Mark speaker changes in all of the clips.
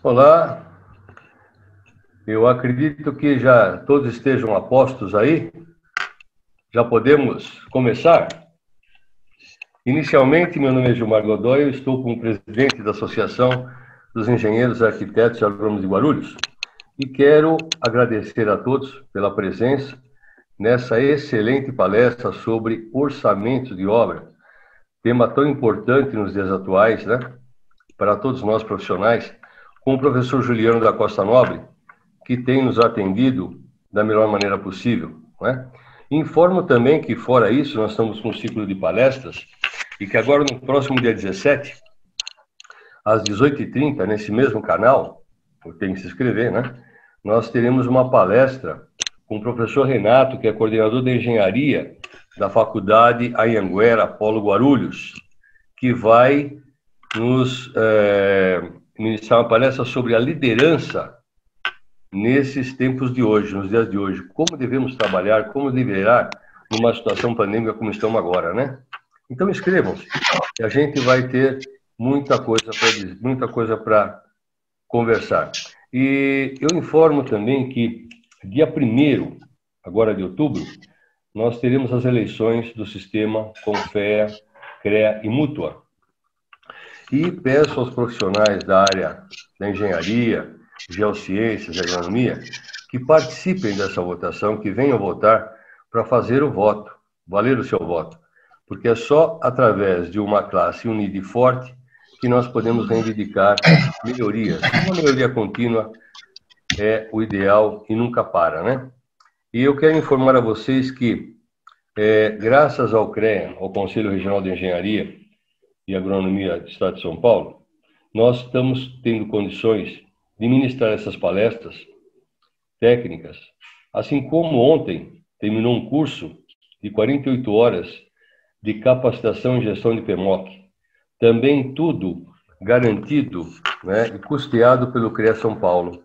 Speaker 1: Olá, eu acredito que já todos estejam a postos aí. Já podemos começar? Inicialmente, meu nome é Gilmar Godoy, eu estou como presidente da Associação dos Engenheiros, Arquitetos e Agrônomos de Guarulhos e quero agradecer a todos pela presença nessa excelente palestra sobre orçamento de obra, tema tão importante nos dias atuais, né, para todos nós profissionais, com o professor Juliano da Costa Nobre, que tem nos atendido da melhor maneira possível, né? Informo também que, fora isso, nós estamos com um ciclo de palestras e que agora, no próximo dia 17, às 18h30, nesse mesmo canal, tem que se inscrever, né? Nós teremos uma palestra com o professor Renato, que é coordenador de engenharia da Faculdade Anhanguera Polo Guarulhos, que vai nos ministrar uma palestra sobre a liderança nesses tempos de hoje, nos dias de hoje. Como devemos trabalhar, como liderar numa situação pandêmica como estamos agora, né? Então, inscrevam-se, que a gente vai ter muita coisa para conversar. E eu informo também que dia 1º, agora de outubro, nós teremos as eleições do sistema Confea, CREA e Mútua. E peço aos profissionais da área da engenharia, geociências e agronomia que participem dessa votação, que venham votar para fazer o voto, valer o seu voto. Porque é só através de uma classe unida e forte que nós podemos reivindicar melhorias. Uma melhoria contínua é o ideal e nunca para, né? E eu quero informar a vocês que, graças ao CREA, ao Conselho Regional de Engenharia e Agronomia do Estado de São Paulo, nós estamos tendo condições de ministrar essas palestras técnicas, assim como ontem terminou um curso de 48 horas de capacitação em gestão de PMOC, também tudo garantido, né, e custeado pelo CREA São Paulo.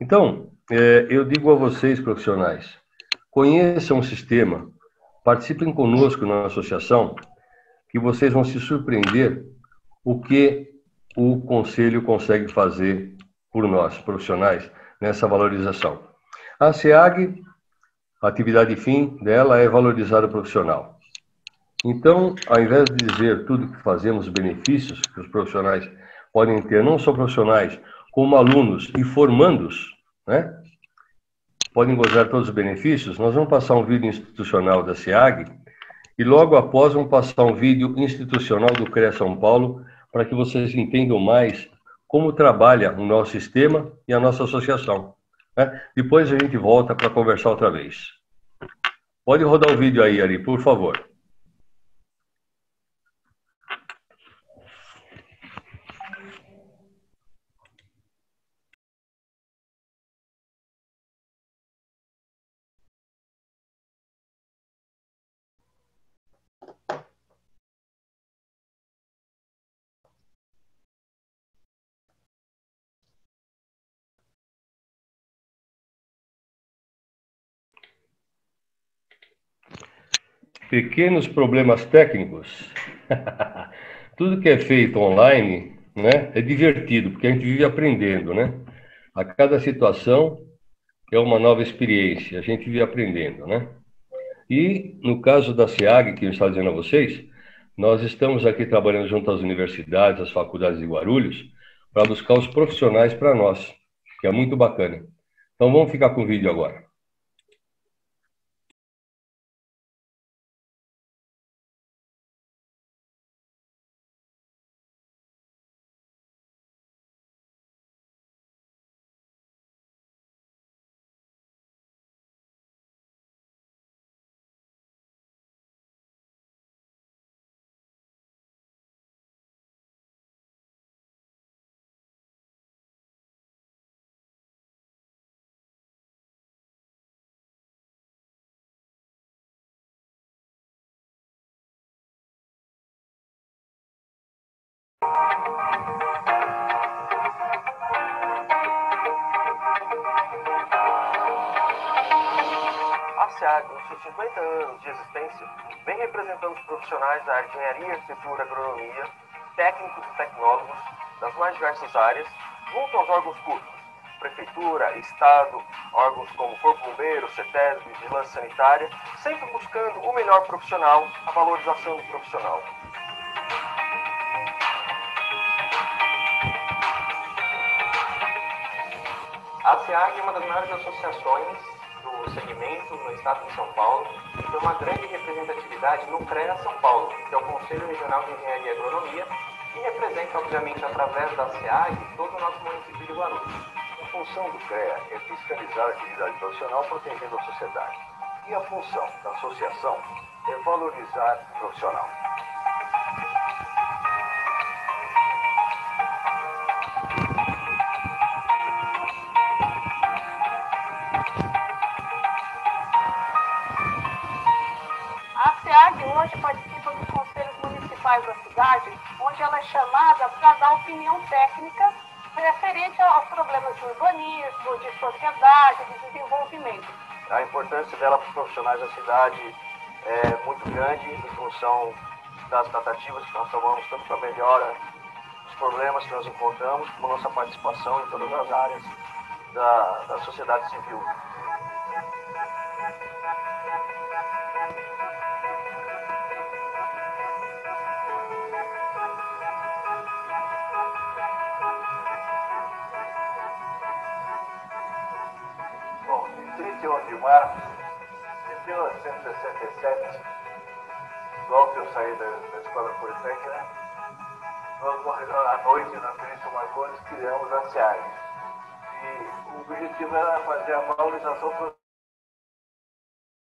Speaker 1: Então, eu digo a vocês, profissionais, conheçam o sistema, participem conosco na associação, que vocês vão se surpreender o que o Conselho consegue fazer por nós, profissionais, nessa valorização. A SEAG, a atividade fim dela é valorizar o profissional. Então, ao invés de dizer tudo que fazemos, os benefícios que os profissionais podem ter, não só profissionais, como alunos e formandos, né, podem gozar todos os benefícios, nós vamos passar um vídeo institucional da SEAG e logo após vamos passar um vídeo institucional do CREA São Paulo para que vocês entendam mais como trabalha o nosso sistema e a nossa associação, né? Depois a gente volta para conversar outra vez. Pode rodar o vídeo aí, Ari, por favor. Pequenos problemas técnicos. Tudo que é feito online, né, é divertido, porque a gente vive aprendendo, né? A cada situação é uma nova experiência, a gente vive aprendendo, né? E no caso da SEAG, que eu estava dizendo a vocês, nós estamos aqui trabalhando junto às universidades, às faculdades de Guarulhos, para buscar os profissionais para nós, que é muito bacana. Então vamos ficar com o vídeo agora.
Speaker 2: A SEAG, nos seus 50 anos de existência, vem representando os profissionais da área de engenharia, arquitetura, agronomia, técnicos e tecnólogos das mais diversas áreas, junto aos órgãos públicos, Prefeitura, Estado, órgãos como Corpo Bombeiro, CETESB, Vigilância Sanitária, sempre buscando o melhor profissional, a valorização do profissional. A SEAG é uma das maiores associações do segmento no estado de São Paulo e tem uma grande representatividade no CREA São Paulo, que é o Conselho Regional de Engenharia e Agronomia, que representa, obviamente, através da SEAG, todo o nosso município de Guarulhos.
Speaker 1: A função do CREA é fiscalizar a atividade profissional protegendo a sociedade. E a função da associação é valorizar o profissional.
Speaker 3: A SEAG hoje participa dos conselhos municipais da cidade, onde ela é chamada para dar opinião técnica referente aos problemas de urbanismo, de sociedade, de desenvolvimento.
Speaker 1: A importância dela para os profissionais da cidade é muito grande em função das tratativas que nós tomamos, tanto para a melhora dos problemas que nós encontramos, como nossa participação em todas as áreas da sociedade civil. Bom, em 31 de março de 1967, logo que eu saí da Escola Politécnica, nós, à noite, na Felício Marcondes, criamos a SEAG. E o objetivo era fazer a valorização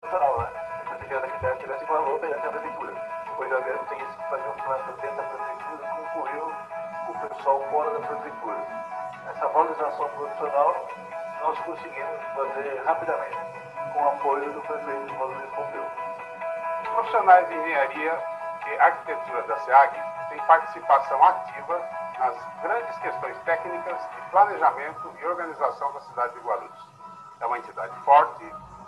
Speaker 1: profissional, né? A Secretaria da Arquitetura tivesse valor perante a Prefeitura. Depois da guerra, tem que fazer um plano dentro da Prefeitura e concluiu o pessoal fora da Prefeitura. Essa valorização profissional nós conseguimos fazer rapidamente, com o apoio do prefeito Luiz Pompeu.
Speaker 4: Os profissionais de engenharia e arquitetura da SEAG têm participação ativa nas grandes questões técnicas de planejamento e organização da cidade de Guarulhos. É uma entidade forte,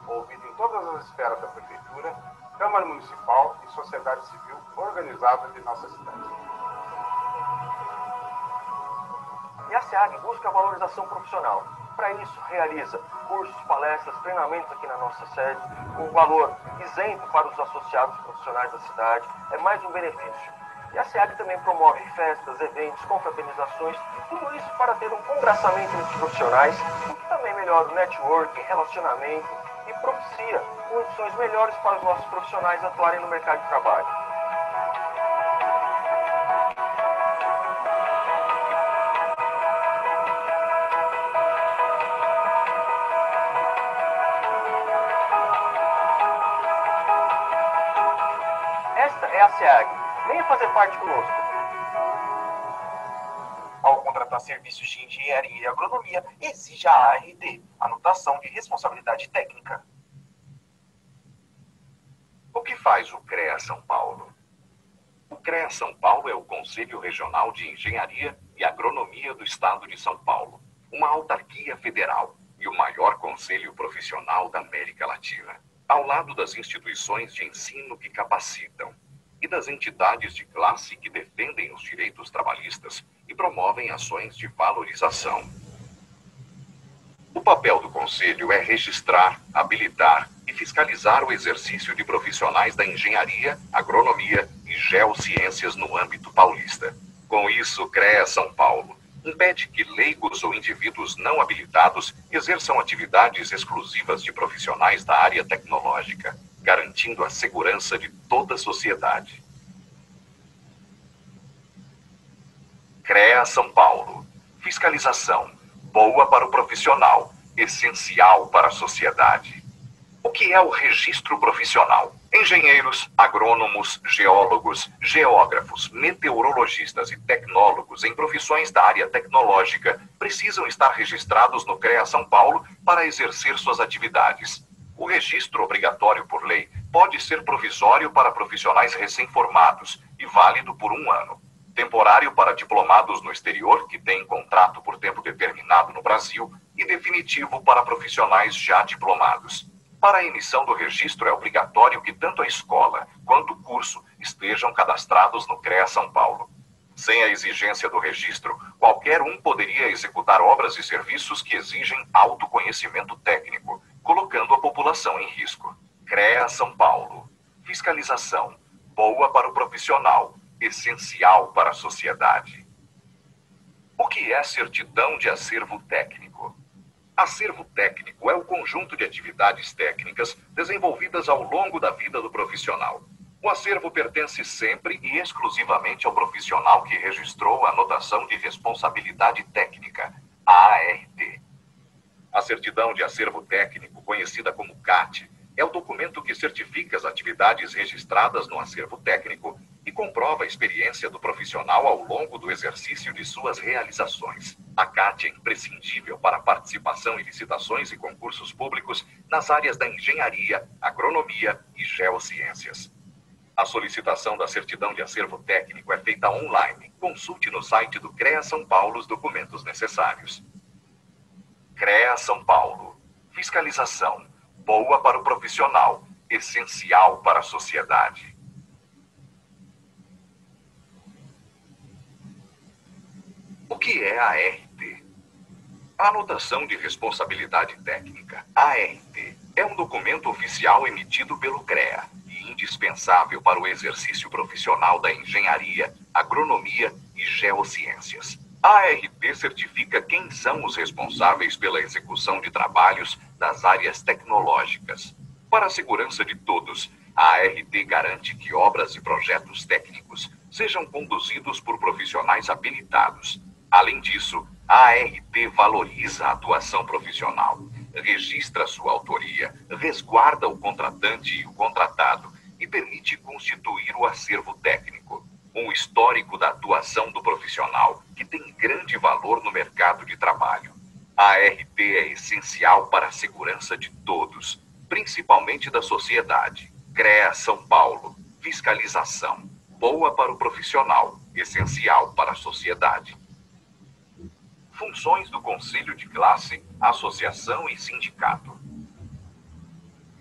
Speaker 4: ouvida em todas as esferas da prefeitura, Câmara Municipal e sociedade civil organizada de nossa cidade.
Speaker 2: E a SEAG busca a valorização profissional. Para isso, realiza cursos, palestras, treinamentos aqui na nossa sede, com valor isento para os associados profissionais da cidade. É mais um benefício. E a SEAG também promove festas, eventos, confraternizações, tudo isso para ter um congraçamento entre os profissionais, o que também melhora o networking, relacionamento e propicia condições melhores para os nossos profissionais atuarem no mercado de trabalho. Esta é a SEAG. Venha fazer parte conosco.
Speaker 5: Ao contratar serviços de engenharia e agronomia, exija a ART, anotação de responsabilidade técnica.
Speaker 6: O que faz o CREA São Paulo? O CREA São Paulo é o Conselho Regional de Engenharia e Agronomia do Estado de São Paulo, uma autarquia federal e o maior conselho profissional da América Latina, ao lado das instituições de ensino que capacitam e das entidades de classe que defendem os direitos trabalhistas e promovem ações de valorização. O papel do Conselho é registrar, habilitar e fiscalizar o exercício de profissionais da engenharia, agronomia e geociências no âmbito paulista. Com isso, o CREA São Paulo impede que leigos ou indivíduos não habilitados exerçam atividades exclusivas de profissionais da área tecnológica, garantindo a segurança de toda a sociedade. CREA São Paulo. Fiscalização. Boa para o profissional, essencial para a sociedade. O que é o registro profissional? Engenheiros, agrônomos, geólogos, geógrafos, meteorologistas e tecnólogos em profissões da área tecnológica precisam estar registrados no CREA São Paulo para exercer suas atividades. O registro obrigatório por lei pode ser provisório para profissionais recém-formados e válido por 1 ano. Temporário para diplomados no exterior que têm contrato por tempo determinado no Brasil e definitivo para profissionais já diplomados. Para a emissão do registro é obrigatório que tanto a escola quanto o curso estejam cadastrados no CREA São Paulo. Sem a exigência do registro, qualquer qualquer um poderia executar obras e serviços que exigem autoconhecimento técnico, colocando a população em risco. CREA São Paulo. Fiscalização. Boa para o profissional, essencial para a sociedade. O que é certidão de acervo técnico? Acervo técnico é o conjunto de atividades técnicas desenvolvidas ao longo da vida do profissional. O acervo pertence sempre e exclusivamente ao profissional que registrou a anotação de responsabilidade técnica, a ART. A certidão de acervo técnico, conhecida como CAT, é o documento que certifica as atividades registradas no acervo técnico e comprova a experiência do profissional ao longo do exercício de suas realizações. A CAT é imprescindível para a participação em licitações e concursos públicos nas áreas da engenharia, agronomia e geociências. A solicitação da certidão de acervo técnico é feita online. Consulte no site do CREA São Paulo os documentos necessários. CREA São Paulo. Fiscalização. Boa para o profissional, essencial para a sociedade. O que é a ART? A anotação de responsabilidade técnica, ART, é um documento oficial emitido pelo CREA e indispensável para o exercício profissional da engenharia, agronomia e geociências. A ART certifica quem são os responsáveis pela execução de trabalhos das áreas tecnológicas. Para a segurança de todos, a ART garante que obras e projetos técnicos sejam conduzidos por profissionais habilitados. Além disso, a ART valoriza a atuação profissional, registra sua autoria, resguarda o contratante e o contratado e permite constituir o acervo técnico. Um histórico da atuação do profissional que tem grande valor no mercado de trabalho. A ART é essencial para a segurança de todos, principalmente da sociedade. CREA São Paulo. Fiscalização. Boa para o profissional, essencial para a sociedade. Funções do Conselho de Classe, Associação e Sindicato.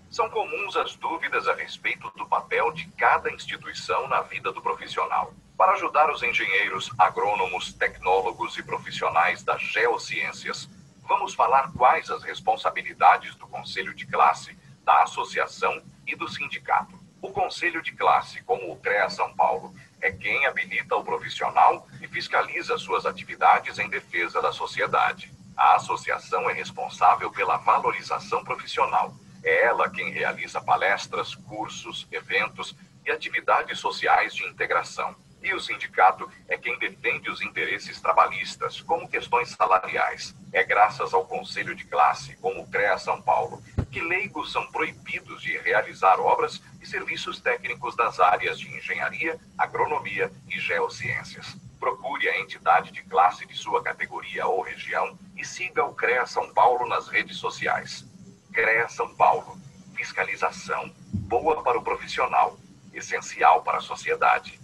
Speaker 6: São comuns as dúvidas a respeito do papel de cada instituição na vida do profissional. Para ajudar os engenheiros, agrônomos, tecnólogos e profissionais das geociências, vamos falar quais as responsabilidades do Conselho de Classe, da Associação e do Sindicato. O Conselho de Classe, como o CREA São Paulo, é quem habilita o profissional e fiscaliza suas atividades em defesa da sociedade. A associação é responsável pela valorização profissional. É ela quem realiza palestras, cursos, eventos e atividades sociais de integração. E o sindicato é quem defende os interesses trabalhistas, como questões salariais. É graças ao Conselho de Classe, como o CREA São Paulo, que leigos são proibidos de realizar obras e serviços técnicos das áreas de engenharia, agronomia e geociências. Procure a entidade de classe de sua categoria ou região e siga o CREA São Paulo nas redes sociais. CREA São Paulo. Fiscalização. Boa para o profissional. Essencial para a sociedade.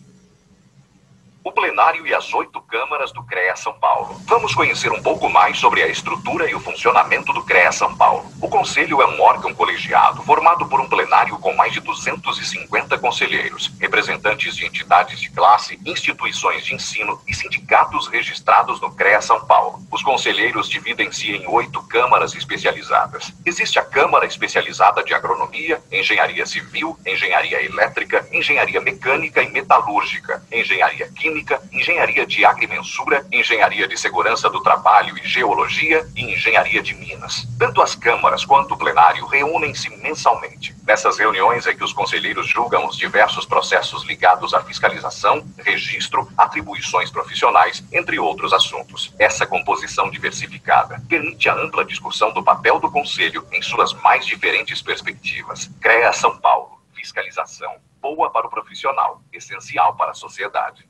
Speaker 6: O plenário e as 8 câmaras do CREA São Paulo. Vamos conhecer um pouco mais sobre a estrutura e o funcionamento do CREA São Paulo. O Conselho é um órgão colegiado formado por um plenário com mais de 250 conselheiros, representantes de entidades de classe, instituições de ensino e sindicatos registrados no CREA São Paulo. Os conselheiros dividem-se em 8 câmaras especializadas. Existe a Câmara Especializada de Agronomia, Engenharia Civil, Engenharia Elétrica, Engenharia Mecânica e Metalúrgica, Engenharia Química, Engenharia de Agrimensura, Engenharia de Segurança do Trabalho e Geologia e Engenharia de Minas. Tanto as câmaras quanto o plenário reúnem-se mensalmente. Nessas reuniões é que os conselheiros julgam os diversos processos ligados à fiscalização, registro, atribuições profissionais, entre outros assuntos. Essa composição diversificada permite a ampla discussão do papel do Conselho em suas mais diferentes perspectivas. CREA São Paulo. Fiscalização. Boa para o profissional, essencial para a sociedade.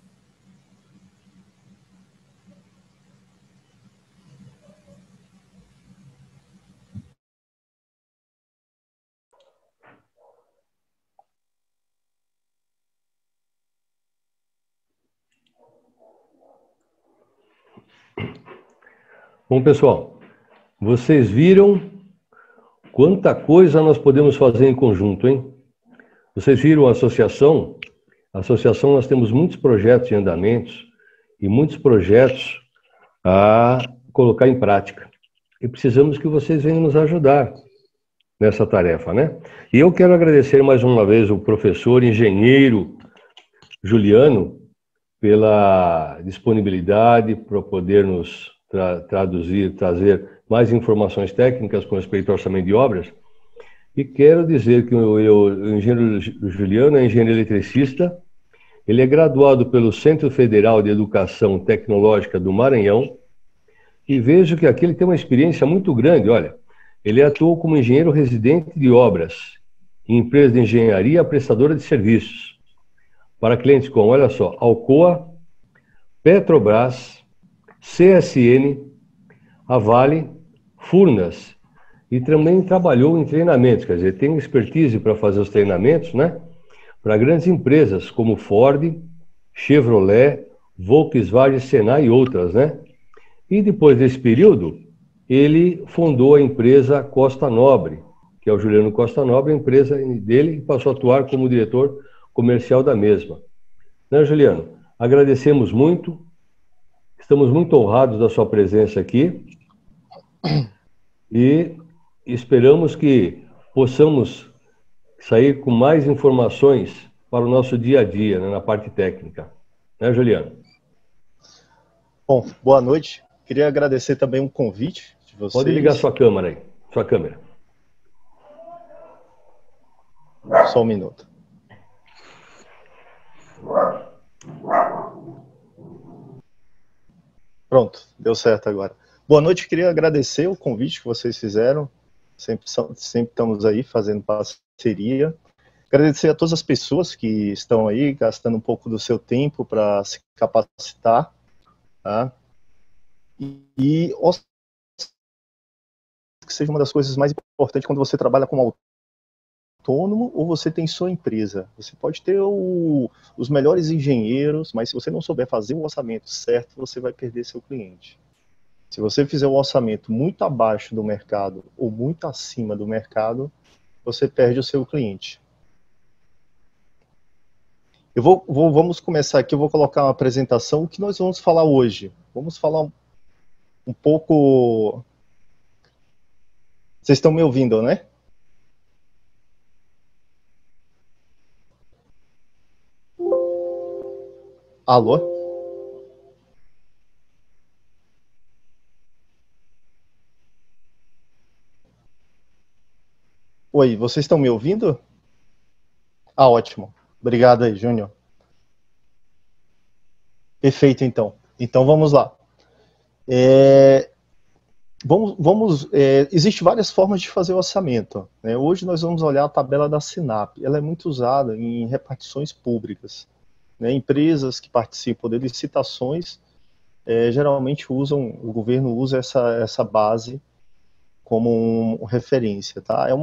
Speaker 1: Bom, pessoal, vocês viram quanta coisa nós podemos fazer em conjunto, hein? Vocês viram a associação? A associação, nós temos muitos projetos em andamentos e muitos projetos a colocar em prática. E precisamos que vocês venham nos ajudar nessa tarefa, né? E eu quero agradecer mais uma vez o professor engenheiro Juliano pela disponibilidade para poder nos trazer mais informações técnicas com respeito ao orçamento de obras. E quero dizer que o engenheiro Juliano é engenheiro eletricista, ele é graduado pelo Centro Federal de Educação Tecnológica do Maranhão, e vejo que aqui ele tem uma experiência muito grande. Olha, ele atuou como engenheiro residente de obras em empresa de engenharia prestadora de serviços para clientes como, olha só, Alcoa, Petrobras, CSN, a Vale, Furnas, e também trabalhou em treinamentos, quer dizer, tem expertise para fazer os treinamentos, né? Para grandes empresas como Ford, Chevrolet, Volkswagen, Senai e outras, né? E depois desse período, ele fundou a empresa Costa Nobre, que é o Juliano Costa Nobre, a empresa dele, e passou a atuar como diretor comercial da mesma. Né, Juliano? Agradecemos muito, estamos muito honrados da sua presença aqui e esperamos que possamos sair com mais informações para o nosso dia a dia, né, na parte técnica. Né, Juliano?
Speaker 7: Bom, boa noite. Queria agradecer também um convite de vocês.
Speaker 1: Pode ligar sua câmera aí, sua câmera.
Speaker 7: Só um minuto. Pronto, deu certo agora. Boa noite, queria agradecer o convite que vocês fizeram. Sempre estamos aí fazendo parceria. Agradecer a todas as pessoas que estão aí gastando um pouco do seu tempo para se capacitar, tá? E que seja uma das coisas mais importantes quando você trabalha como autônomo ou você tem sua empresa. Você pode ter os melhores engenheiros, mas se você não souber fazer o orçamento certo, você vai perder seu cliente. Se você fizer um orçamento muito abaixo do mercado ou muito acima do mercado, você perde o seu cliente. Vamos começar aqui, eu vou colocar uma apresentação. O que nós vamos falar hoje? Vamos falar um pouco... Vocês estão me ouvindo, né? Alô? Oi, vocês estão me ouvindo? Ah, ótimo. Obrigado aí, Júnior. Perfeito, então. Então, vamos lá. Existem várias formas de fazer o orçamento, né? Hoje nós vamos olhar a tabela da SINAP. Ela é muito usada em repartições públicas, né? Empresas que participam de licitações, geralmente o governo usa essa base como referência, tá? É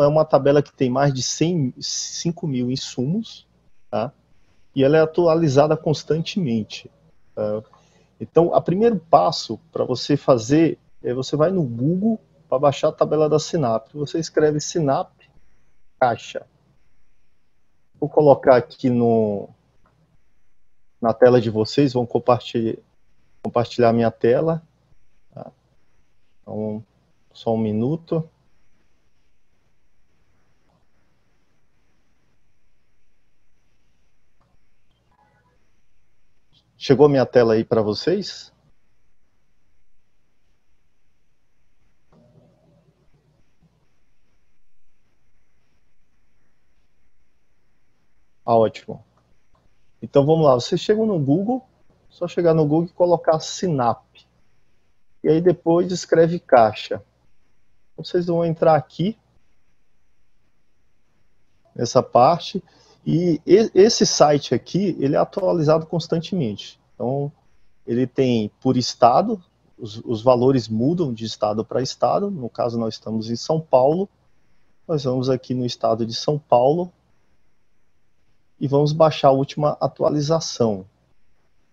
Speaker 7: uma tabela que tem mais de 5 mil insumos, tá? E ela é atualizada constantemente, tá? Então, o primeiro passo para você fazer você vai no Google para baixar a tabela da SINAP. Você escreve SINAP caixa. Vou colocar aqui na tela de vocês, vão compartilhar minha tela. Tá? Então, só um minuto. Chegou a minha tela aí para vocês? Ah, ótimo. Então vamos lá, vocês chegam no Google, só chegar no Google e colocar SINAP. E aí depois escreve caixa. Vocês vão entrar aqui, nessa parte, e esse site aqui, ele é atualizado constantemente. Então, ele tem por estado, os valores mudam de estado para estado. No caso, nós estamos em São Paulo. Nós vamos aqui no estado de São Paulo e vamos baixar a última atualização.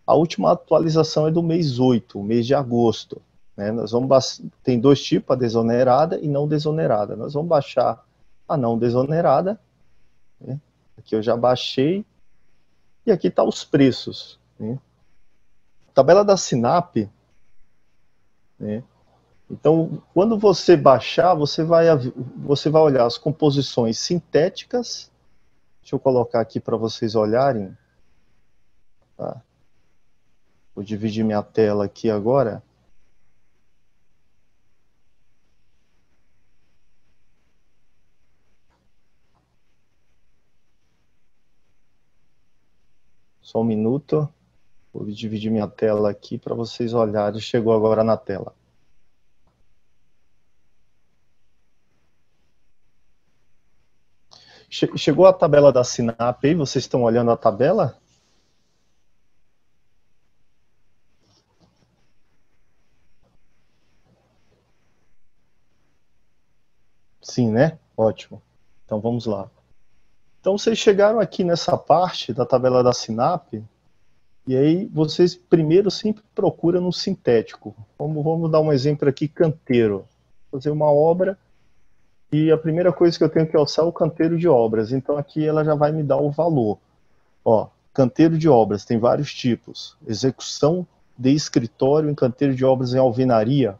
Speaker 7: A última atualização é do mês 8, mês de agosto, né? Tem dois tipos, a desonerada e não desonerada. Nós vamos baixar a não desonerada, né? Aqui eu já baixei, e aqui está os preços, né? A tabela da SINAP, né? Então, quando você baixar, você vai olhar as composições sintéticas. Deixa eu colocar aqui para vocês olharem. Tá? Vou dividir minha tela aqui agora. Só um minuto. Vou dividir minha tela aqui para vocês olharem. Chegou agora na tela. Chegou a tabela da Sinap aí? Vocês estão olhando a tabela? Sim, né? Ótimo. Então vamos lá. Então vocês chegaram aqui nessa parte da tabela da Sinap, e aí vocês primeiro sempre procuram no sintético. Vamos dar um exemplo aqui, canteiro. Vou fazer uma obra e a primeira coisa que eu tenho que alçar é o canteiro de obras. Então aqui ela já vai me dar o valor. Ó, canteiro de obras tem vários tipos. Execução de escritório em canteiro de obras em alvenaria.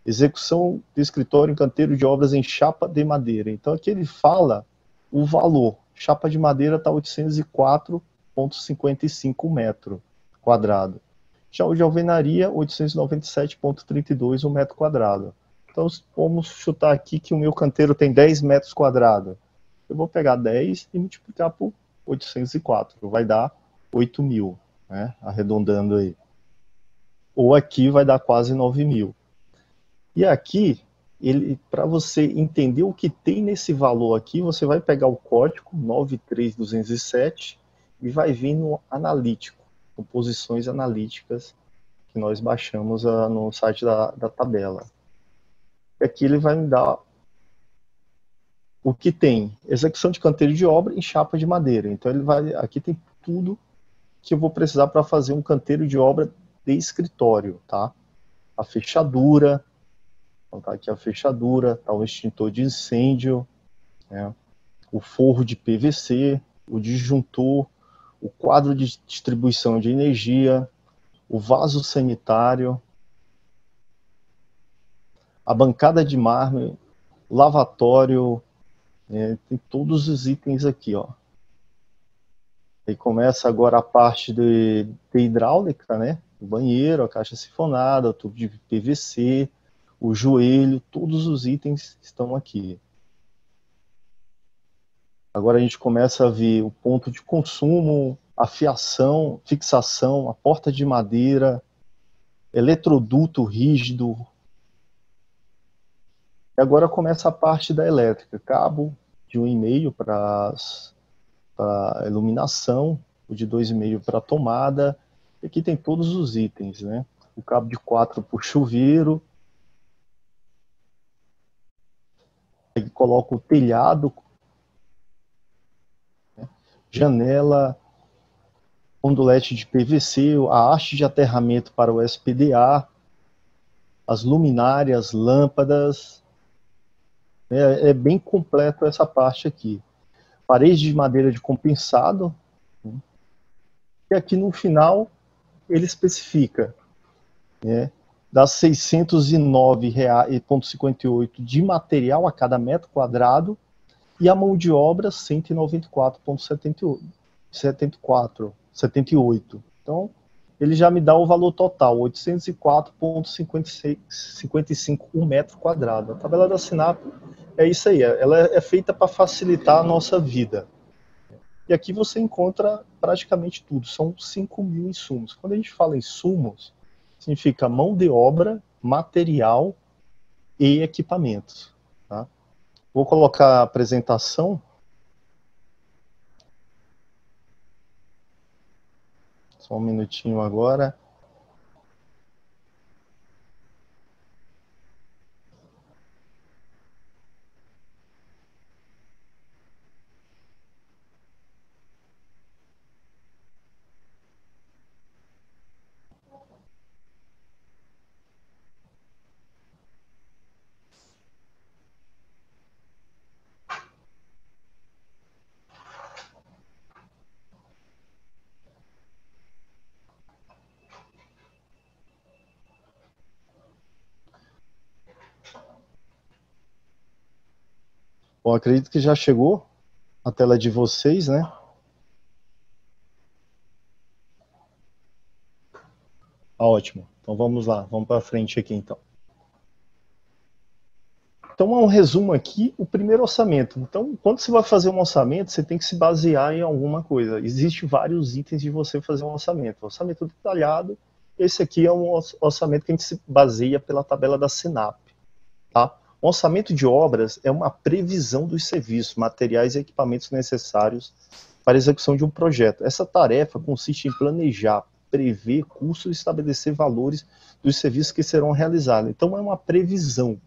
Speaker 7: Execução de escritório em canteiro de obras em chapa de madeira. Então aqui ele fala o valor. Chapa de madeira está 804,55 metro quadrado. Já o de alvenaria, 897,32 um metro quadrado. Então vamos chutar aqui que o meu canteiro tem 10 metros quadrados. Eu vou pegar 10 e multiplicar por 804. Vai dar 8 mil, né? Arredondando aí. Ou aqui vai dar quase 9 mil. E aqui, para você entender o que tem nesse valor aqui, você vai pegar o código 93207 e vai vir no analítico, composições analíticas que nós baixamos no site da tabela. E aqui ele vai me dar o que tem. Execução de canteiro de obra em chapa de madeira. Então aqui tem tudo que eu vou precisar para fazer um canteiro de obra de escritório, tá? A fechadura. Então tá aqui a fechadura, tá o extintor de incêndio, né, o forro de PVC, o disjuntor, o quadro de distribuição de energia, o vaso sanitário, a bancada de mármore, lavatório, tem todos os itens aqui, ó. Aí começa agora a parte de hidráulica, né? O banheiro, a caixa sifonada, o tubo de PVC, o joelho, todos os itens estão aqui. Agora a gente começa a ver o ponto de consumo, a fiação, fixação, a porta de madeira, eletroduto rígido. E agora começa a parte da elétrica, cabo de 1,5 para iluminação, o de 2,5 para tomada. E aqui tem todos os itens, né? O cabo de 4 para o chuveiro. Aí coloca o telhado, né? Janela, ondulete de PVC, a haste de aterramento para o SPDA, as luminárias, lâmpadas. É bem completo essa parte aqui. Parede de madeira de compensado. E aqui no final ele especifica, né, dá R$ 609,58 de material a cada metro quadrado e a mão de obra R$ 194,78. Então, ele já me dá o valor total, 804,55 um metro quadrado. A tabela da Sinap é isso aí, ela é feita para facilitar a nossa vida. E aqui você encontra praticamente tudo, são 5 mil insumos. Quando a gente fala insumos, significa mão de obra, material e equipamentos. Tá? Vou colocar a apresentação. Só um minutinho agora. Bom, acredito que já chegou a tela de vocês, né? Ótimo. Então vamos lá, vamos para frente aqui então. Então, um resumo aqui, o primeiro orçamento. Então, quando você vai fazer um orçamento, você tem que se basear em alguma coisa. Existem vários itens de você fazer um orçamento. Orçamento detalhado, esse aqui é um orçamento que a gente se baseia pela tabela da SINAP. Tá? Um orçamento de obras é uma previsão dos serviços, materiais e equipamentos necessários para a execução de um projeto. Essa tarefa consiste em planejar, prever custos e estabelecer valores dos serviços que serão realizados. Então, é uma previsão,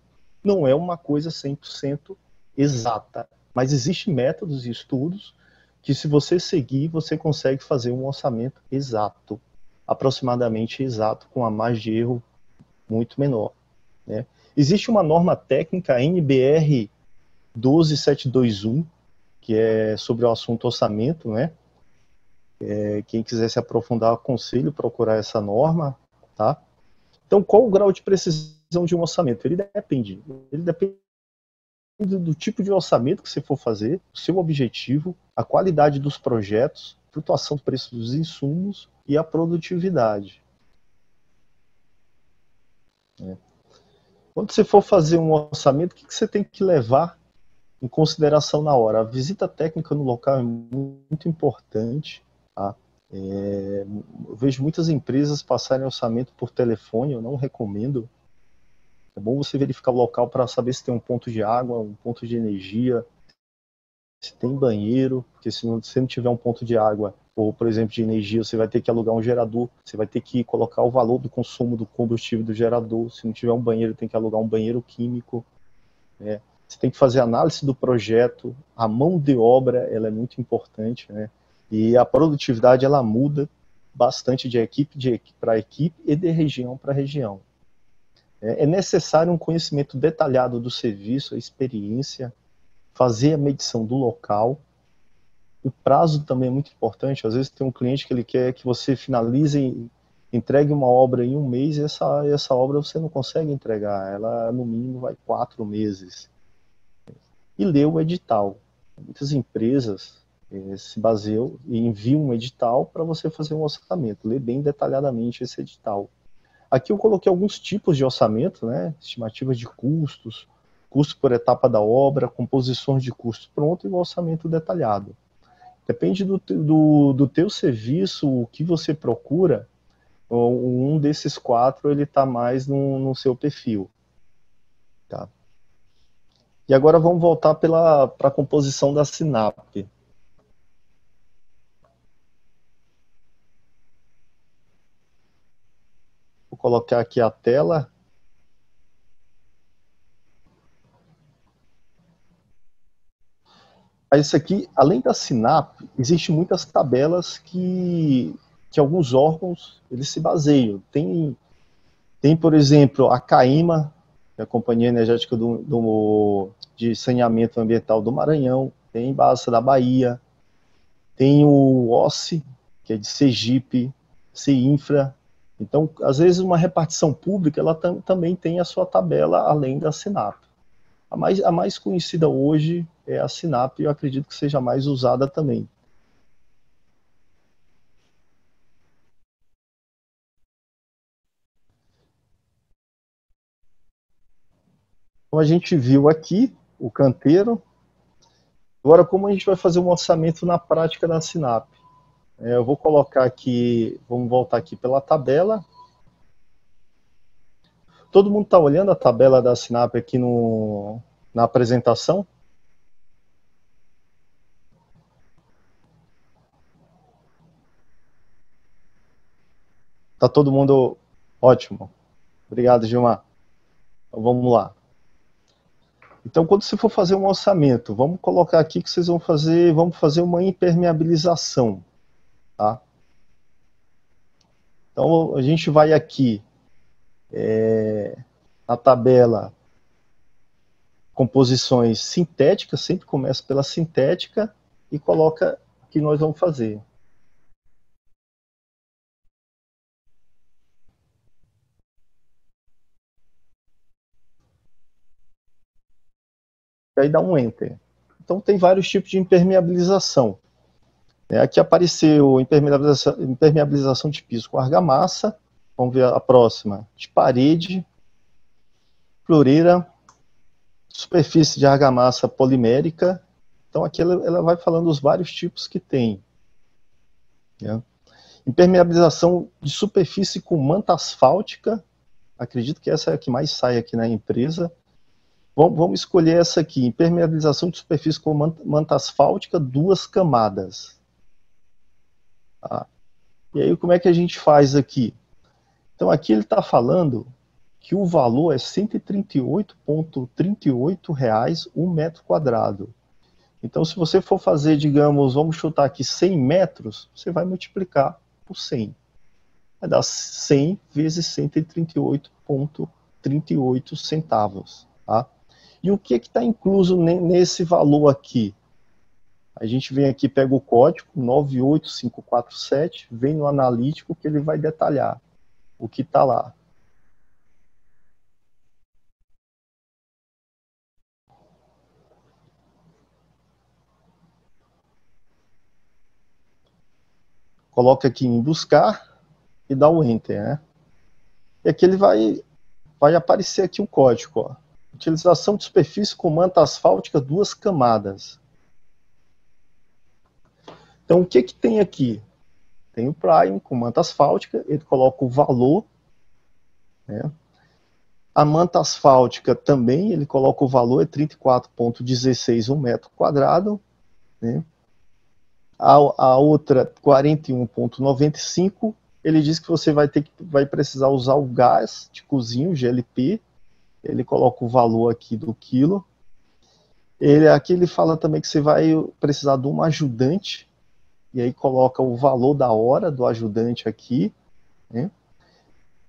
Speaker 7: não é uma coisa 100% exata. Mas existem métodos e estudos que, se você seguir, você consegue fazer um orçamento exato, aproximadamente exato, com a margem de erro muito menor, né? Existe uma norma técnica NBR 12721, que é sobre o assunto orçamento, né? Quem quiser se aprofundar, aconselho procurar essa norma, tá? Então, qual o grau de precisão de um orçamento? Ele depende do tipo de orçamento que você for fazer, o seu objetivo, a qualidade dos projetos, flutuação do preço dos insumos e a produtividade. Quando você for fazer um orçamento, o que você tem que levar em consideração na hora? A visita técnica no local é muito importante, tá? Eu vejo muitas empresas passarem orçamento por telefone, eu não recomendo. É bom você verificar o local para saber se tem um ponto de água, um ponto de energia, se tem banheiro, porque se não tiver um ponto de água, ou, por exemplo, de energia, você vai ter que alugar um gerador, você vai ter que colocar o valor do consumo do combustível do gerador. Se não tiver um banheiro, tem que alugar um banheiro químico, né? Você tem que fazer análise do projeto, a mão de obra, ela é muito importante, né? E a produtividade, ela muda bastante de equipe para equipe e de região para região. É necessário um conhecimento detalhado do serviço, a experiência, fazer a medição do local. O prazo também é muito importante. Às vezes tem um cliente que ele quer que você finalize e entregue uma obra em um mês, e essa obra você não consegue entregar. Ela, no mínimo, vai 4 meses. E ler o edital. Muitas empresas se baseiam e enviam um edital para você fazer um orçamento. Ler bem detalhadamente esse edital. Aqui eu coloquei alguns tipos de orçamento, né? Estimativas de custos, custo por etapa da obra, composições de custo pronto e o orçamento detalhado. Depende do teu serviço, o que você procura, um desses 4 ele está mais no seu perfil. Tá? E agora vamos voltar para a composição da SINAP. Vou colocar aqui a tela. Isso aqui, além da SINAP, existem muitas tabelas que alguns órgãos eles se baseiam. Tem, por exemplo, a CAIMA, que é a Companhia Energética de Saneamento Ambiental do Maranhão, tem Embasa da Bahia, tem o OSSE, que é de Sergipe, CINFRA. Então, às vezes, uma repartição pública ela também tem a sua tabela além da SINAP. A mais conhecida hoje é a SINAP, e eu acredito que seja mais usada também. Então, a gente viu aqui o canteiro. Agora, como a gente vai fazer um orçamento na prática da SINAP? Eu vou colocar aqui, vamos voltar aqui pela tabela. Todo mundo está olhando a tabela da SINAP aqui na apresentação? Tá todo mundo ótimo. Obrigado, Gilmar. Então, vamos lá. Então, quando você for fazer um orçamento, vamos colocar aqui que vocês vamos fazer uma impermeabilização, tá? Então, a gente vai aqui na tabela composições sintéticas, sempre começa pela sintética e coloca o que nós vamos fazer. aí dá um Enter. Então tem vários tipos de impermeabilização. Aqui apareceu impermeabilização de piso com argamassa. Vamos ver a próxima. De parede, floreira, superfície de argamassa polimérica. Então aqui ela vai falando os vários tipos que tem. Impermeabilização de superfície com manta asfáltica. Acredito que essa é a que mais sai aqui na empresa. Vamos escolher essa aqui. Impermeabilização de superfície com manta asfáltica, 2 camadas. Tá? E aí como é que a gente faz aqui? Então aqui ele está falando que o valor é R$ 138,38 um metro quadrado. Então se você for fazer, digamos, vamos chutar aqui 100 metros, você vai multiplicar por 100. Vai dar 100 vezes 138,38 centavos. Tá? E o que está incluso nesse valor aqui? A gente vem aqui, pega o código 98547, vem no analítico que ele vai detalhar o que está lá. Coloca aqui em buscar e dá o Enter, né? E aqui ele vai aparecer aqui o código, ó. Utilização de superfície com manta asfáltica, 2 camadas. Então o que tem aqui? Tem o Prime com manta asfáltica, ele coloca o valor, né? A manta asfáltica também, ele coloca o valor, é 34,16 um metro quadrado, né? A outra, 41,95, ele diz que você vai precisar usar o gás de cozinha, o GLP, ele coloca o valor aqui do quilo. Aqui ele fala também que você vai precisar de um ajudante, e aí coloca o valor da hora do ajudante aqui, né?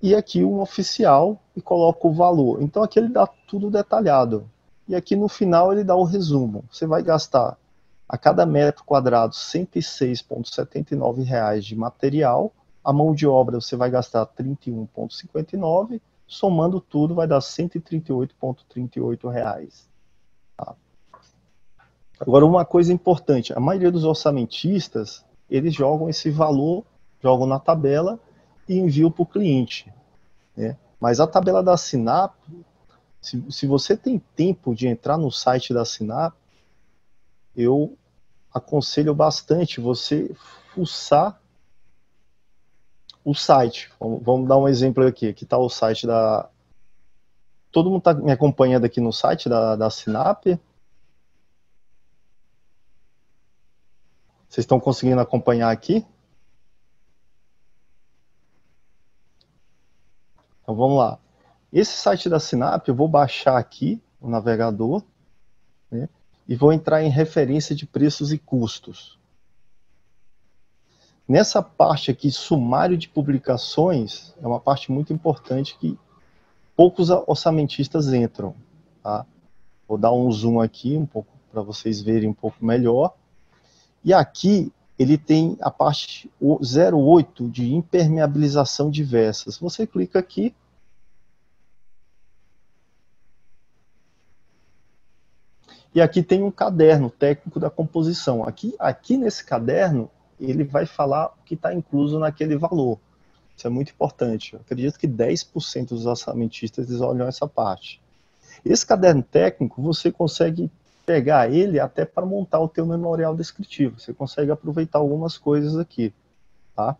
Speaker 7: E aqui um oficial e coloca o valor. Então aqui ele dá tudo detalhado. E aqui no final ele dá o resumo. Você vai gastar a cada metro quadrado R$ 106,79 de material. A mão de obra você vai gastar R$ 31,59. Somando tudo vai dar R$ 138,38. Tá? Agora uma coisa importante. A maioria dos orçamentistas, eles jogam esse valor, jogam na tabela e enviam para o cliente, né? Mas a tabela da Sinap, se você tem tempo de entrar no site da Sinap, eu aconselho bastante você fuçar o site. Vamos dar um exemplo aqui. Aqui está o site da... Todo mundo está me acompanhando aqui no site da Sinap? Vocês estão conseguindo acompanhar aqui? Então vamos lá. Esse site da Sinap, eu vou baixar aqui o navegador, né, e vou entrar em referência de preços e custos. Nessa parte aqui, sumário de publicações, é uma parte muito importante que poucos orçamentistas entram. Tá? Vou dar um zoom aqui um pouco para vocês verem um pouco melhor. E aqui ele tem a parte 08 de impermeabilização diversas. Você clica aqui. E aqui tem um caderno técnico da composição. Aqui nesse caderno, ele vai falar o que está incluso naquele valor. Isso é muito importante. Eu acredito que 10% dos orçamentistas eles olham essa parte. Esse caderno técnico, você consegue pegar ele até para montar o teu memorial descritivo. Você consegue aproveitar algumas coisas aqui. Tá?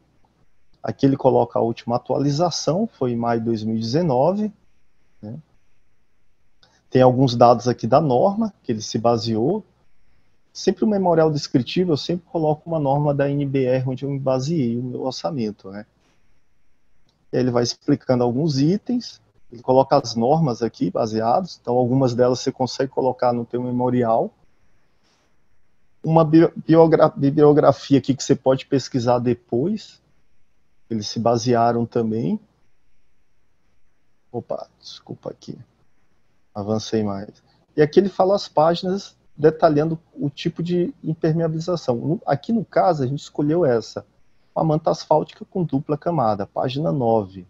Speaker 7: Aqui ele coloca a última atualização, foi em maio de 2019. Né? Tem alguns dados aqui da norma, que ele se baseou. Sempre o memorial descritivo, eu sempre coloco uma norma da NBR, onde eu me baseei o meu orçamento. Né? Ele vai explicando alguns itens, ele coloca as normas aqui, baseadas, então algumas delas você consegue colocar no teu memorial. Uma bibliografia aqui que você pode pesquisar depois, eles se basearam também. Opa, desculpa aqui, avancei mais. E aqui ele fala as páginas detalhando o tipo de impermeabilização. Aqui no caso a gente escolheu essa, uma manta asfáltica com dupla camada, página 9.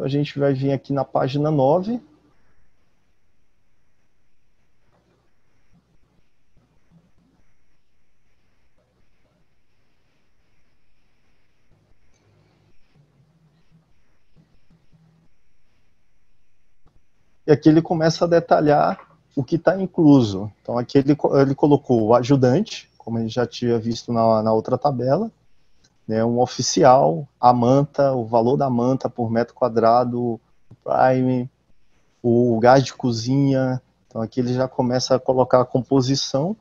Speaker 7: Então, a gente vai vir aqui na página 9. E aqui ele começa a detalhar o que está incluso. Então, aqui ele colocou o ajudante, como a gente já tinha visto na outra tabela, né, um oficial, a manta, o valor da manta por metro quadrado, o prime, o gás de cozinha. Então, aqui ele já começa a colocar a composição.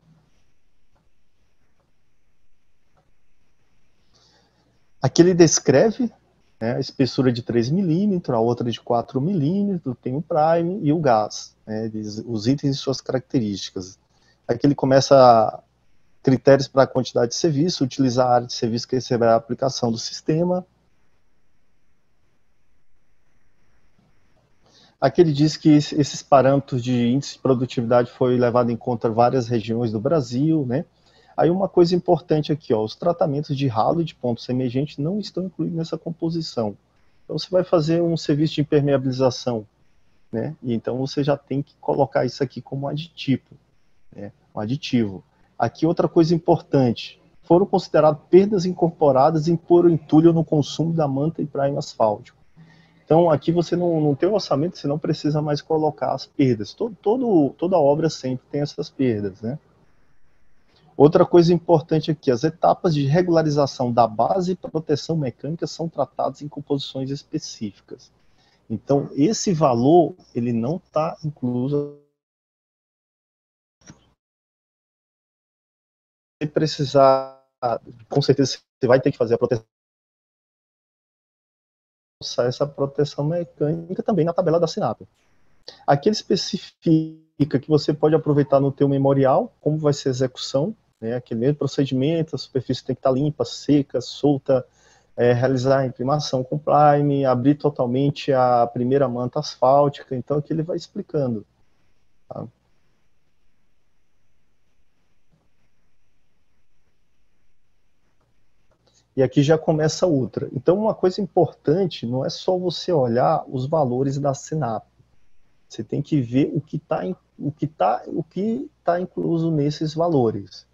Speaker 7: Aqui ele descreve, né, a espessura de 3 milímetros, a outra de 4 milímetros, tem o prime e o gás, né, os itens e suas características. Aqui ele começa critérios para a quantidade de serviço, utilizar a área de serviço que receberá a aplicação do sistema. Aqui ele diz que esses parâmetros de índice de produtividade foi levado em conta em várias regiões do Brasil, né? Aí uma coisa importante aqui, ó, os tratamentos de ralo e de pontos emergentes não estão incluídos nessa composição. Então você vai fazer um serviço de impermeabilização, né? E então você já tem que colocar isso aqui como aditivo, né? Um aditivo. Aqui outra coisa importante, foram consideradas perdas incorporadas em por entulho no consumo da manta e prime asfáltico. Então aqui você não tem um orçamento, você não precisa mais colocar as perdas. Toda obra sempre tem essas perdas, né? Outra coisa importante aqui, as etapas de regularização da base e proteção mecânica são tratadas em composições específicas. Então, esse valor, ele não está incluso. Se precisar, com certeza você vai ter que fazer a proteção. Essa proteção mecânica também na tabela da SINAP. Aqui ele especifica que você pode aproveitar no teu memorial, como vai ser a execução, né, aquele mesmo procedimento, a superfície tem que estar limpa, seca, solta, realizar a imprimação com prime, abrir totalmente a primeira manta asfáltica, então aqui ele vai explicando. Tá? E aqui já começa outra. Então uma coisa importante não é só você olhar os valores da SINAP, você tem que ver o que tá incluso nesses valores.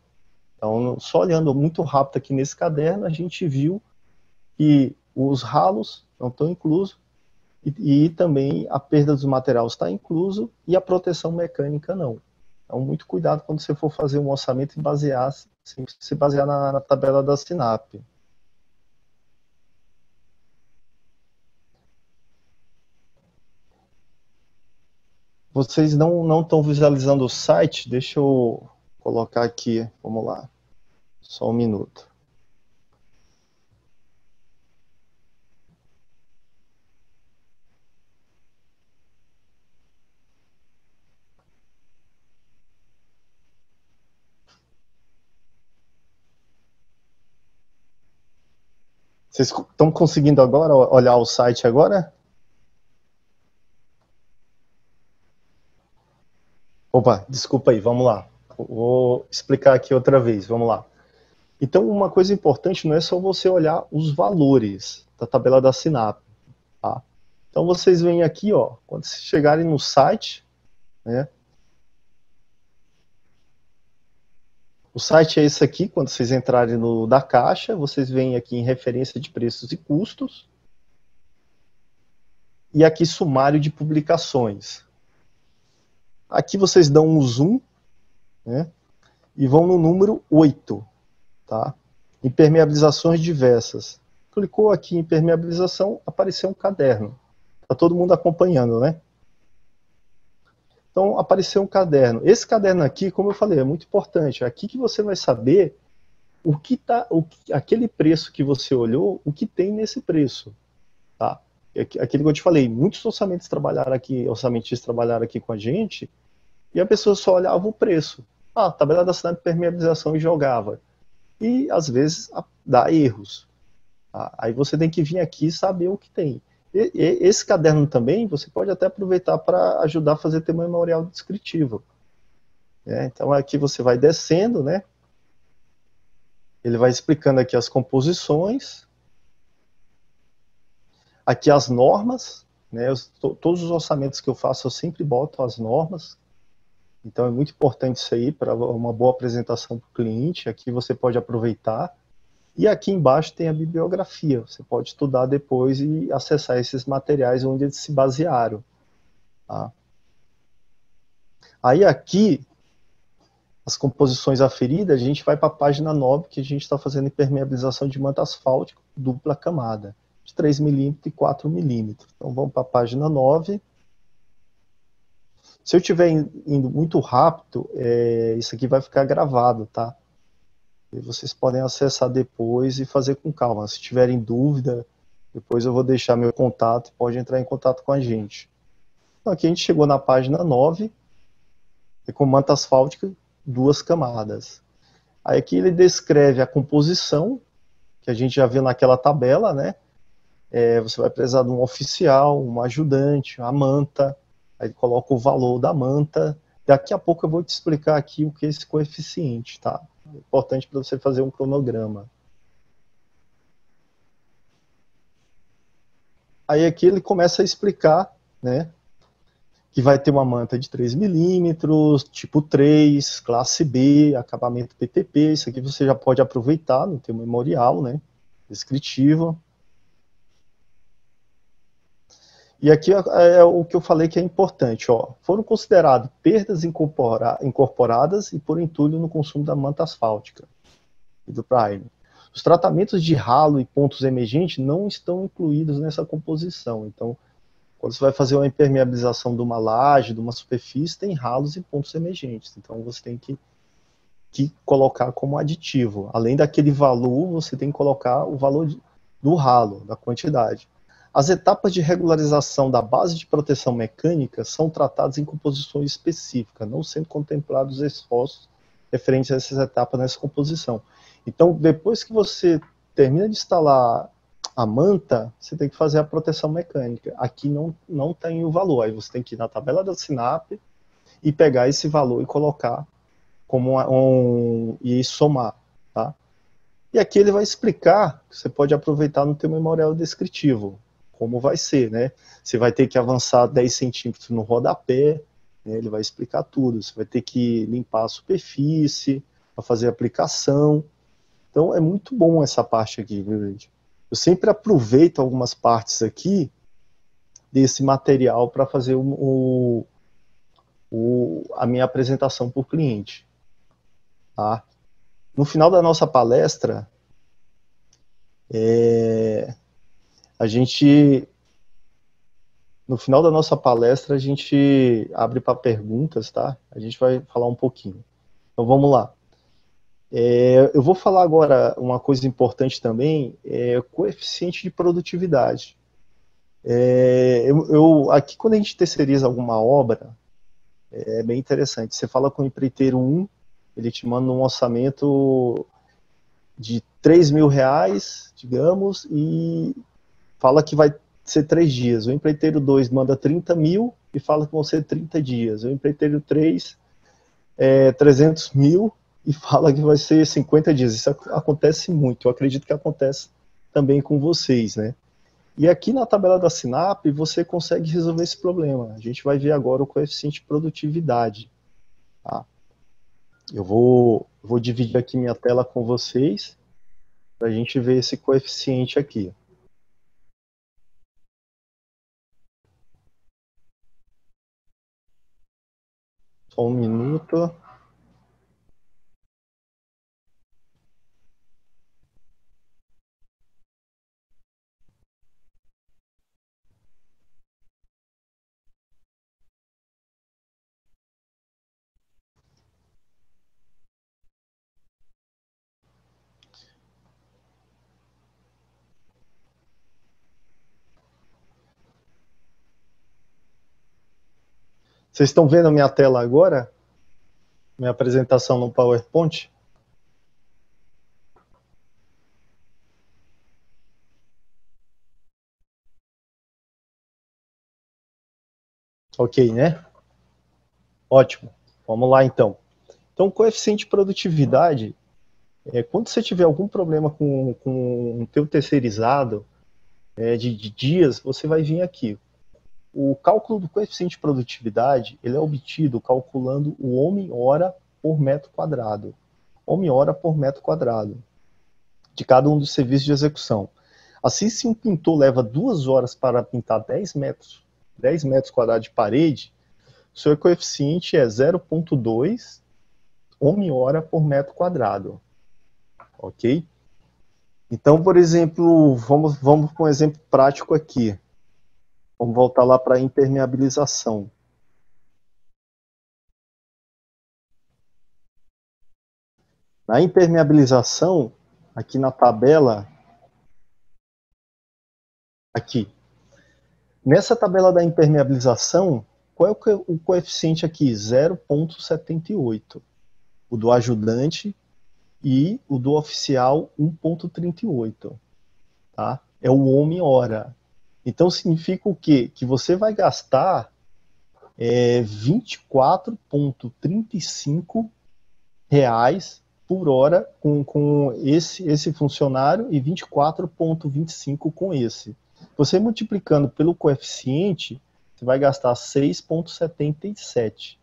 Speaker 7: Então, só olhando muito rápido aqui nesse caderno, a gente viu que os ralos não estão inclusos e também a perda dos materiais está incluso e a proteção mecânica não. Então, muito cuidado quando você for fazer um orçamento e sempre se basear na tabela da SINAP. Vocês não estão visualizando o site? Deixa eu colocar aqui, vamos lá, só um minuto. Vocês estão conseguindo agora olhar o site agora? Opa, desculpa aí, vamos lá. Vou explicar aqui outra vez, vamos lá. Então, uma coisa importante não é só você olhar os valores da tabela da SINAP, tá? Então, vocês vêm aqui, ó, quando vocês chegarem no site, né? O site é esse aqui, quando vocês entrarem no da Caixa, vocês vêm aqui em referência de preços e custos, e aqui sumário de publicações. Aqui vocês dão um zoom, né? E vão no número 8, tá? Impermeabilizações diversas. Clicou aqui em impermeabilização, apareceu um caderno. Tá todo mundo acompanhando, né? Então, apareceu um caderno. Esse caderno aqui, como eu falei, é muito importante. É aqui que você vai saber o que tá, aquele preço que você olhou, o que tem nesse preço, tá? Aquilo que eu te falei, muitos orçamentistas trabalharam aqui com a gente, e a pessoa só olhava o preço. Ah, tabela da SINAP de permeabilização e jogava. E, às vezes, dá erros. Tá? Aí você tem que vir aqui e saber o que tem. Esse caderno também, você pode até aproveitar para ajudar a fazer teu memorial descritivo. Então, aqui você vai descendo, né? Ele vai explicando aqui as composições. Aqui as normas, né? Todos os orçamentos que eu faço, eu sempre boto as normas. Então é muito importante isso aí para uma boa apresentação para o cliente. Aqui você pode aproveitar. E aqui embaixo tem a bibliografia. Você pode estudar depois e acessar esses materiais onde eles se basearam. Tá? Aí aqui, as composições aferidas, a gente vai para a página 9, que a gente está fazendo impermeabilização de manto asfáltico, dupla camada, de 3 milímetros e 4 milímetros. Então vamos para a página 9. Se eu estiver indo muito rápido, isso aqui vai ficar gravado, tá? E vocês podem acessar depois e fazer com calma. Se tiverem dúvida, depois eu vou deixar meu contato, pode entrar em contato com a gente. Então, aqui a gente chegou na página 9, e com manta asfáltica, 2 camadas. Aí aqui ele descreve a composição, que a gente já viu naquela tabela, né? Você vai precisar de um oficial, um ajudante, a manta, aí ele coloca o valor da manta. Daqui a pouco eu vou te explicar aqui o que é esse coeficiente, tá? É importante para você fazer um cronograma. Aí aqui ele começa a explicar, né, que vai ter uma manta de 3 milímetros, tipo 3, classe B, acabamento PTP. Isso aqui você já pode aproveitar no teu memorial, né, descritivo. E aqui é o que eu falei que é importante, ó. Foram consideradas perdas incorporadas e por entulho no consumo da manta asfáltica e do primer. Os tratamentos de ralo e pontos emergentes não estão incluídos nessa composição. Então, quando você vai fazer uma impermeabilização de uma laje, de uma superfície, tem ralos e pontos emergentes. Então, você tem que colocar como aditivo. Além daquele valor, você tem que colocar o valor do ralo, da quantidade. As etapas de regularização da base de proteção mecânica são tratadas em composições específicas, não sendo contemplados esforços referentes a essas etapas nessa composição. Então, depois que você termina de instalar a manta, você tem que fazer a proteção mecânica. Aqui não tem o valor, aí você tem que ir na tabela da SINAP e pegar esse valor e colocar como e somar, tá? E aqui ele vai explicar, você pode aproveitar no teu memorial descritivo, como vai ser, né? Você vai ter que avançar 10 centímetros no rodapé, né? Ele vai explicar tudo. Você vai ter que limpar a superfície, para fazer a aplicação. Então é muito bom essa parte aqui, viu, gente? Eu sempre aproveito algumas partes aqui desse material para fazer a minha apresentação para o cliente. Tá? No final da nossa palestra, no final da nossa palestra, a gente abre para perguntas, tá? A gente vai falar um pouquinho. Então, vamos lá. Eu vou falar agora uma coisa importante também, coeficiente de produtividade. Aqui, quando a gente terceiriza alguma obra, é bem interessante. Você fala com o empreiteiro 1, ele te manda um orçamento de R$3.000, digamos, e fala que vai ser 3 dias. O empreiteiro 2 manda 30 mil e fala que vão ser 30 dias. O empreiteiro 3, 300 mil e fala que vai ser 50 dias. Isso acontece muito. Eu acredito que acontece também com vocês, né? E aqui na tabela da SINAP você consegue resolver esse problema. A gente vai ver agora o coeficiente de produtividade. Tá? Eu vou dividir aqui minha tela com vocês para a gente ver esse coeficiente aqui. Só um minuto. Vocês estão vendo a minha tela agora? Minha apresentação no PowerPoint? Ok, né? Ótimo. Vamos lá, então. Então, o coeficiente de produtividade, quando você tiver algum problema com o teu terceirizado de dias, você vai vir aqui. o cálculo do coeficiente de produtividade, ele é obtido calculando o homem-hora por metro quadrado. Homem-hora por metro quadrado de cada um dos serviços de execução. Assim, se um pintor leva 2 horas para pintar 10 metros quadrados de parede, seu coeficiente é 0,2 homem-hora por metro quadrado. Ok? Então, por exemplo, vamos para um exemplo prático aqui. Vamos voltar lá para a impermeabilização. Na impermeabilização, aqui na tabela, aqui. Nessa tabela da impermeabilização, qual é o coeficiente aqui? 0,78. O do ajudante e o do oficial 1,38. Tá? É o homem-hora. Então, significa o quê? Que você vai gastar 24,35 reais por hora com esse funcionário e 24,25 com esse. Você multiplicando pelo coeficiente, você vai gastar 6,77.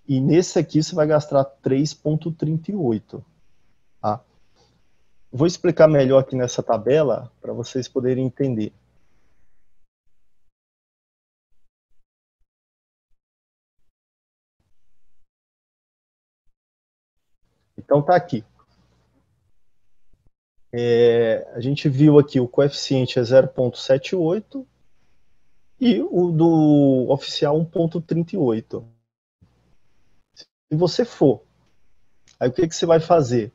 Speaker 7: E nesse aqui você vai gastar 3,38. Tá? Vou explicar melhor aqui nessa tabela para vocês poderem entender. Então tá aqui. A gente viu aqui o coeficiente é 0,78 e o do oficial 1,38. Se você for, aí o que você vai fazer?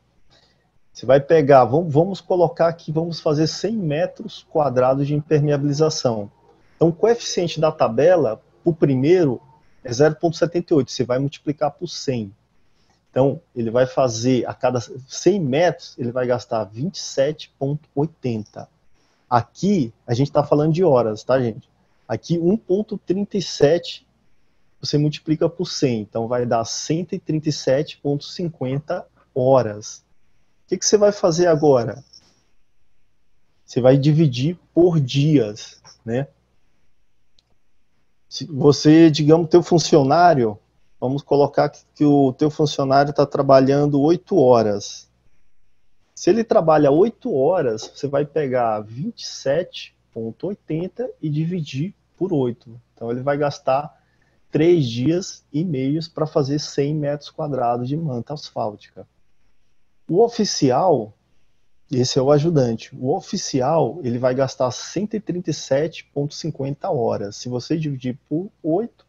Speaker 7: Você vai pegar, vamos colocar aqui, vamos fazer 100 metros quadrados de impermeabilização. Então o coeficiente da tabela, o primeiro, é 0,78, você vai multiplicar por 100. Então, ele vai fazer, a cada 100 metros, ele vai gastar 27,80. Aqui, a gente está falando de horas, tá, gente? Aqui, 1,37 você multiplica por 100. Então, vai dar 137,50 horas. O que você vai fazer agora? Você vai dividir por dias, né? Se você, digamos, teu funcionário... Vamos colocar que o teu funcionário está trabalhando 8 horas. Se ele trabalha 8 horas, você vai pegar 27,80 e dividir por 8. Então ele vai gastar 3 dias e meio para fazer 100 metros quadrados de manta asfáltica. O oficial, esse é o ajudante, o oficial ele vai gastar 137,50 horas. Se você dividir por 8,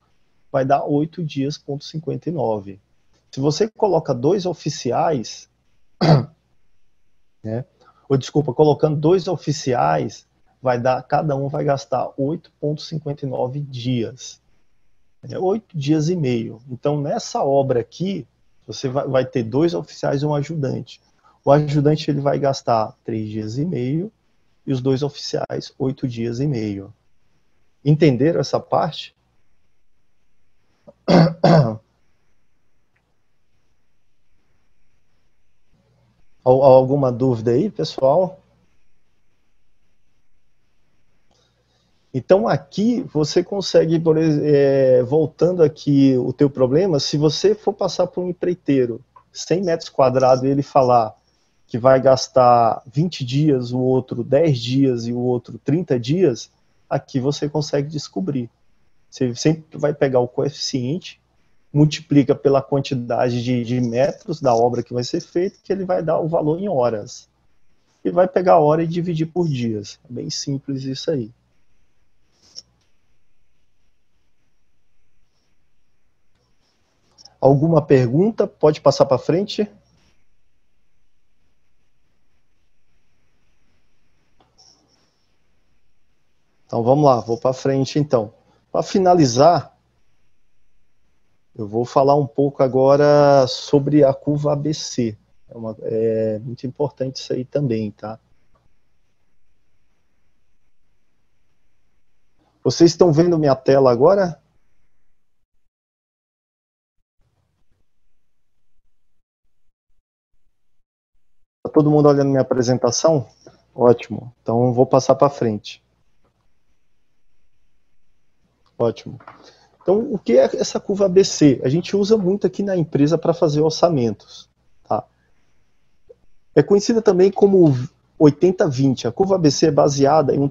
Speaker 7: vai dar 8 dias,59. Se você coloca 2 oficiais, né, ou desculpa, colocando 2 oficiais, cada um vai gastar 8,59 dias. 8 dias e meio. Então, nessa obra aqui, você vai ter 2 oficiais e um ajudante. O ajudante ele vai gastar 3 dias e meio e os 2 oficiais 8 dias e meio. Entenderam essa parte? Alguma dúvida aí, pessoal? Então aqui você consegue, voltando aqui o teu problema, se você for passar por um empreiteiro 100 metros quadrados e ele falar que vai gastar 20 dias, o outro 10 dias e o outro 30 dias, aqui você consegue descobrir. Você sempre vai pegar o coeficiente, multiplica pela quantidade de metros da obra que vai ser feita, que ele vai dar o valor em horas. E vai pegar a hora e dividir por dias. É bem simples isso aí. Alguma pergunta? Pode passar para frente. Então vamos lá, vou para frente então. Para finalizar, eu vou falar um pouco agora sobre a curva ABC. É muito importante isso aí também, tá? Vocês estão vendo minha tela agora? Está todo mundo olhando minha apresentação? Ótimo. Então vou passar para frente. Ótimo. Então, o que é essa curva ABC? A gente usa muito aqui na empresa para fazer orçamentos. Tá? É conhecida também como 80-20. A curva ABC é baseada em um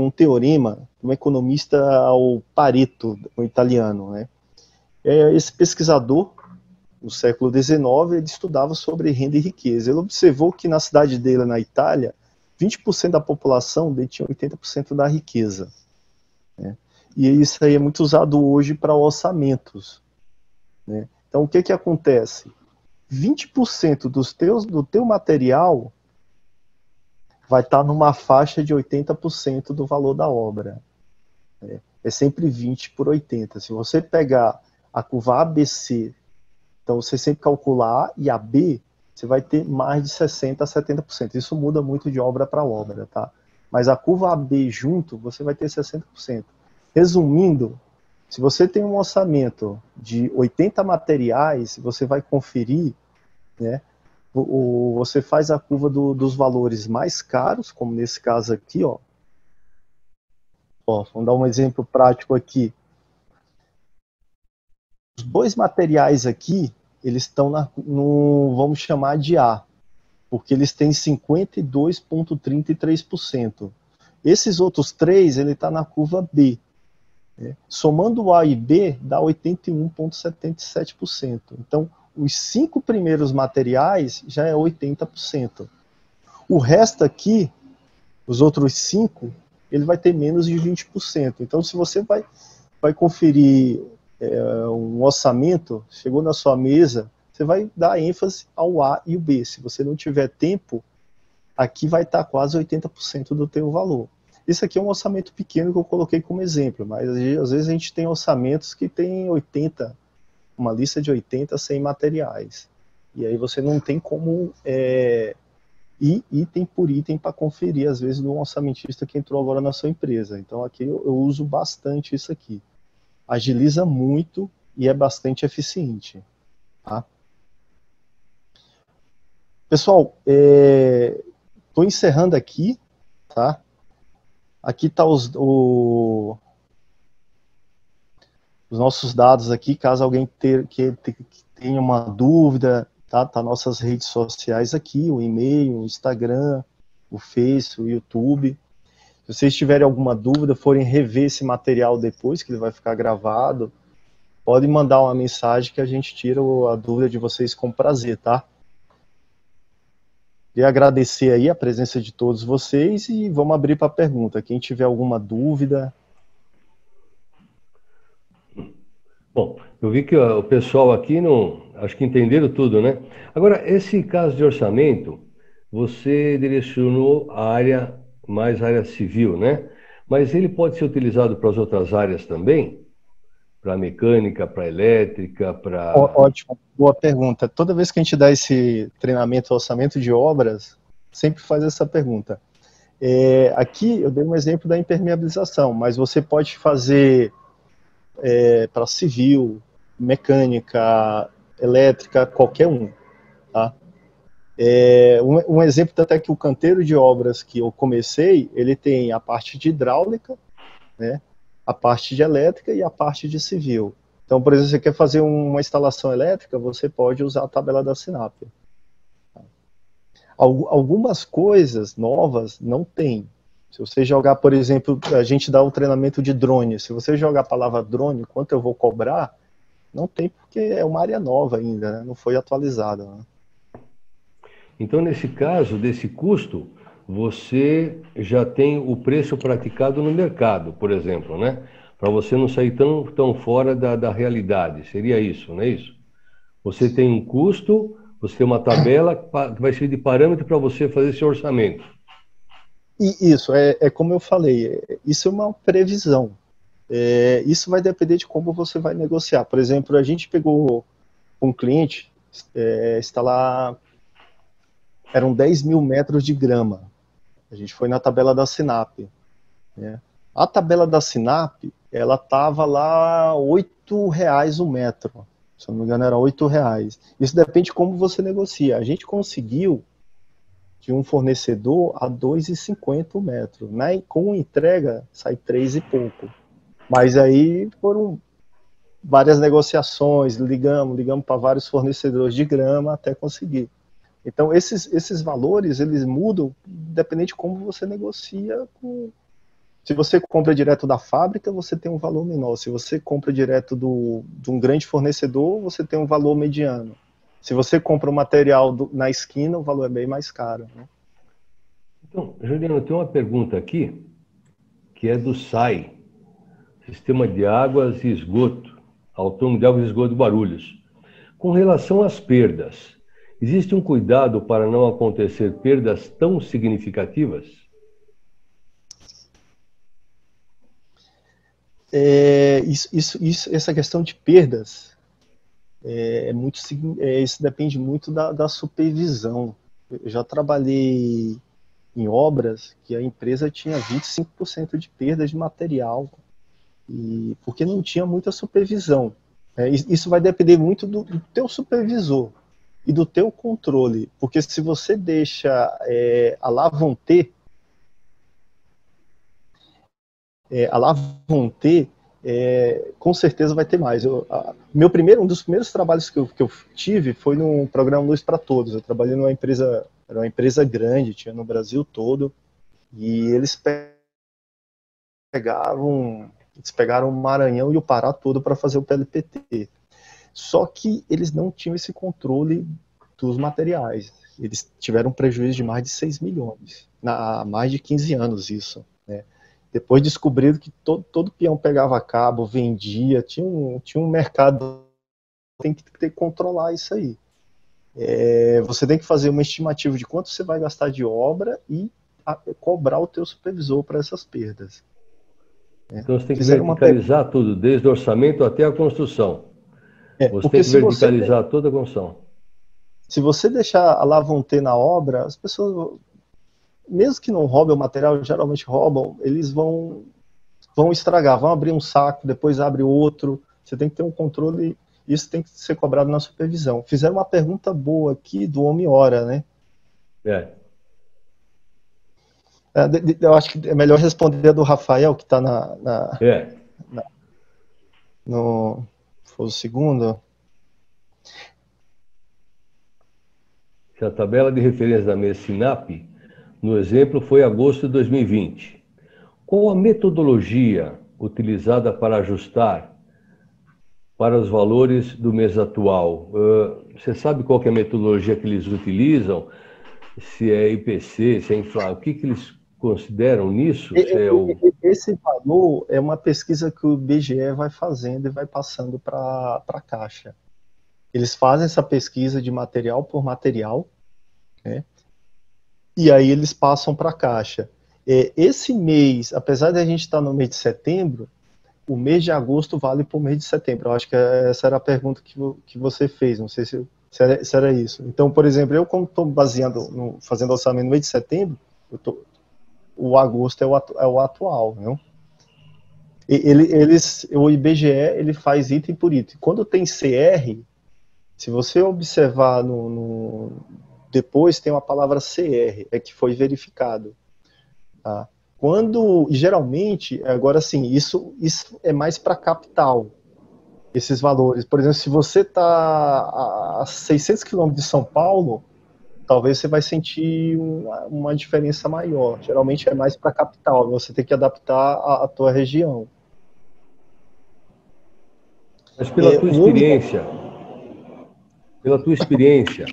Speaker 7: teorema de um economista, o Pareto, um italiano. Né? Esse pesquisador, no século XIX, ele estudava sobre renda e riqueza. Ele observou que na cidade dele, na Itália, 20% da população detinha 80% da riqueza. Né? E isso aí é muito usado hoje para orçamentos. Né? Então, o que acontece? 20% do teu material vai estar numa faixa de 80% do valor da obra. Né? É sempre 20 por 80. Se você pegar a curva ABC, então você sempre calcular A e a B, você vai ter mais de 60% a 70%. Isso muda muito de obra para obra, tá? Mas a curva AB junto, você vai ter 60%. Resumindo, se você tem um orçamento de 80 materiais, você vai conferir, né? Você faz a curva dos valores mais caros, como nesse caso aqui, ó. Vamos dar um exemplo prático aqui. Os dois materiais aqui, eles estão no, vamos chamar de A, porque eles têm 52,33%. Esses outros três, ele está na curva B. Né? Somando A e B, dá 81,77%. Então, os 5 primeiros materiais já é 80%. O resto aqui, os outros 5, ele vai ter menos de 20%. Então, se você vai conferir um orçamento, chegou na sua mesa, você vai dar ênfase ao A e o B. Se você não tiver tempo, aqui vai estar quase 80% do teu valor. Isso aqui é um orçamento pequeno que eu coloquei como exemplo, mas às vezes a gente tem orçamentos que tem 80, uma lista de 80, 100 materiais. E aí você não tem como ir item por item para conferir, às vezes, no orçamentista que entrou agora na sua empresa. Então aqui eu uso bastante isso aqui. Agiliza muito e é bastante eficiente. Tá? Pessoal, estou encerrando aqui, tá? Aqui tá os nossos dados aqui, caso alguém tenha uma dúvida, tá nossas redes sociais aqui, o e-mail, o Instagram, o Face, o YouTube. Se vocês tiverem alguma dúvida, forem rever esse material depois, que ele vai ficar gravado, podem mandar uma mensagem que a gente tira a dúvida de vocês com prazer, tá? Queria agradecer aí a presença de todos vocês e vamos abrir para pergunta. Quem tiver alguma dúvida.
Speaker 1: Bom, eu vi que o pessoal aqui acho que entenderam tudo, né? Agora, esse caso de orçamento, você direcionou mais a área civil, né? Mas ele pode ser utilizado para as outras áreas também? Para mecânica, para elétrica, para...
Speaker 7: Ótimo, boa pergunta. Toda vez que a gente dá esse treinamento orçamento de obras, sempre faz essa pergunta. Aqui eu dei um exemplo da impermeabilização, mas você pode fazer para civil, mecânica, elétrica, qualquer um. Tá? Um exemplo até que o canteiro de obras que eu comecei, ele tem a parte de hidráulica, né? A parte de elétrica e a parte de civil. Então, por exemplo, você quer fazer uma instalação elétrica, você pode usar a tabela da SINAP. Algumas coisas novas não tem. Se você jogar, por exemplo, a gente dá um treinamento de drone, se você jogar a palavra drone, quanto eu vou cobrar, não tem, porque é uma área nova ainda, né? Não foi atualizada. Né?
Speaker 1: Então, nesse caso, desse custo, você já tem o preço praticado no mercado, por exemplo, né? Para você não sair tão fora da realidade. Seria isso, não é isso? Você tem um custo, você tem uma tabela que vai servir de parâmetro para você fazer esse orçamento.
Speaker 7: E isso, como eu falei, isso é uma previsão. Isso vai depender de como você vai negociar. Por exemplo, a gente pegou um cliente, instalar, eram 10 mil metros de grama. A gente foi na tabela da SINAP. Né? A tabela da SINAP, ela estava lá R$8 o metro. Se eu não me engano, era R$8. Isso depende de como você negocia. A gente conseguiu de um fornecedor a R$2,50 o metro. Com entrega, sai 3 e pouco. Mas aí foram várias negociações, ligamos para vários fornecedores de grama até conseguir. Então, esses valores, eles mudam dependendo de como você negocia com... Se você compra direto da fábrica, você tem um valor menor. Se você compra direto de um grande fornecedor, você tem um valor mediano. Se você compra o material na esquina, o valor é bem mais caro, né?
Speaker 1: Então, Juliano, tem uma pergunta aqui, que é do SAI, Sistema de Águas e Esgoto, Autônomo de Águas e Esgoto de Guarulhos. Com relação às perdas, existe um cuidado para não acontecer perdas tão significativas?
Speaker 7: Essa questão de perdas, isso depende muito da supervisão. Eu já trabalhei em obras que a empresa tinha 25% de perda de material, porque não tinha muita supervisão. Isso vai depender muito do teu supervisor e do teu controle, porque se você deixa a lá vão ter, com certeza vai ter mais. Um dos primeiros trabalhos que eu tive foi no programa Luz para Todos. Eu trabalhei numa empresa, era uma empresa grande, tinha no Brasil todo, e eles pegaram o Maranhão e o Pará todo para fazer o PLPT. Só que eles não tinham esse controle dos materiais. Eles tiveram um prejuízo de mais de 6 milhões, há mais de 15 anos isso, né? Depois descobriram que todo peão pegava cabo, vendia, tinha um mercado, tem que controlar isso aí. Você tem que fazer uma estimativa de quanto você vai gastar de obra e cobrar o teu supervisor para essas perdas.
Speaker 1: Então você tem que verticalizar tudo, desde o orçamento até a construção. Você tem que verticalizar toda a construção.
Speaker 7: Se você deixar a lá vão ter na obra, as pessoas, mesmo que não roubem o material, geralmente roubam, eles vão estragar, vão abrir um saco, depois abre outro. Você tem que ter um controle, isso tem que ser cobrado na supervisão. Fizeram uma pergunta boa aqui do Homem Hora, né? Eu acho que é melhor responder a do Rafael, que está foi o segundo.
Speaker 1: Se a tabela de referência da mesa SINAP, no exemplo, foi agosto de 2020. Qual a metodologia utilizada para ajustar para os valores do mês atual? Você sabe qual que é a metodologia que eles utilizam? Se é IPC, se é inflação, o que eles consideram nisso?
Speaker 7: Esse valor é uma pesquisa que o IBGE vai fazendo e vai passando para a Caixa. Eles fazem essa pesquisa de material por material, né? E aí eles passam para a Caixa. Esse mês, apesar de a gente estar no mês de setembro, o mês de agosto vale para o mês de setembro. Eu acho que essa era a pergunta que você fez, não sei se era isso. Então, por exemplo, eu como estou fazendo orçamento no mês de setembro, o agosto é o atual, né? O IBGE ele faz item por item. Quando tem CR, se você observar depois tem uma palavra CR, que foi verificado. Tá? Geralmente, agora sim, isso é mais para capital, esses valores. Por exemplo, se você está a 600 quilômetros de São Paulo, talvez você vai sentir uma diferença maior. Geralmente é mais para capital, você tem que adaptar a tua região.
Speaker 1: Mas pela tua experiência,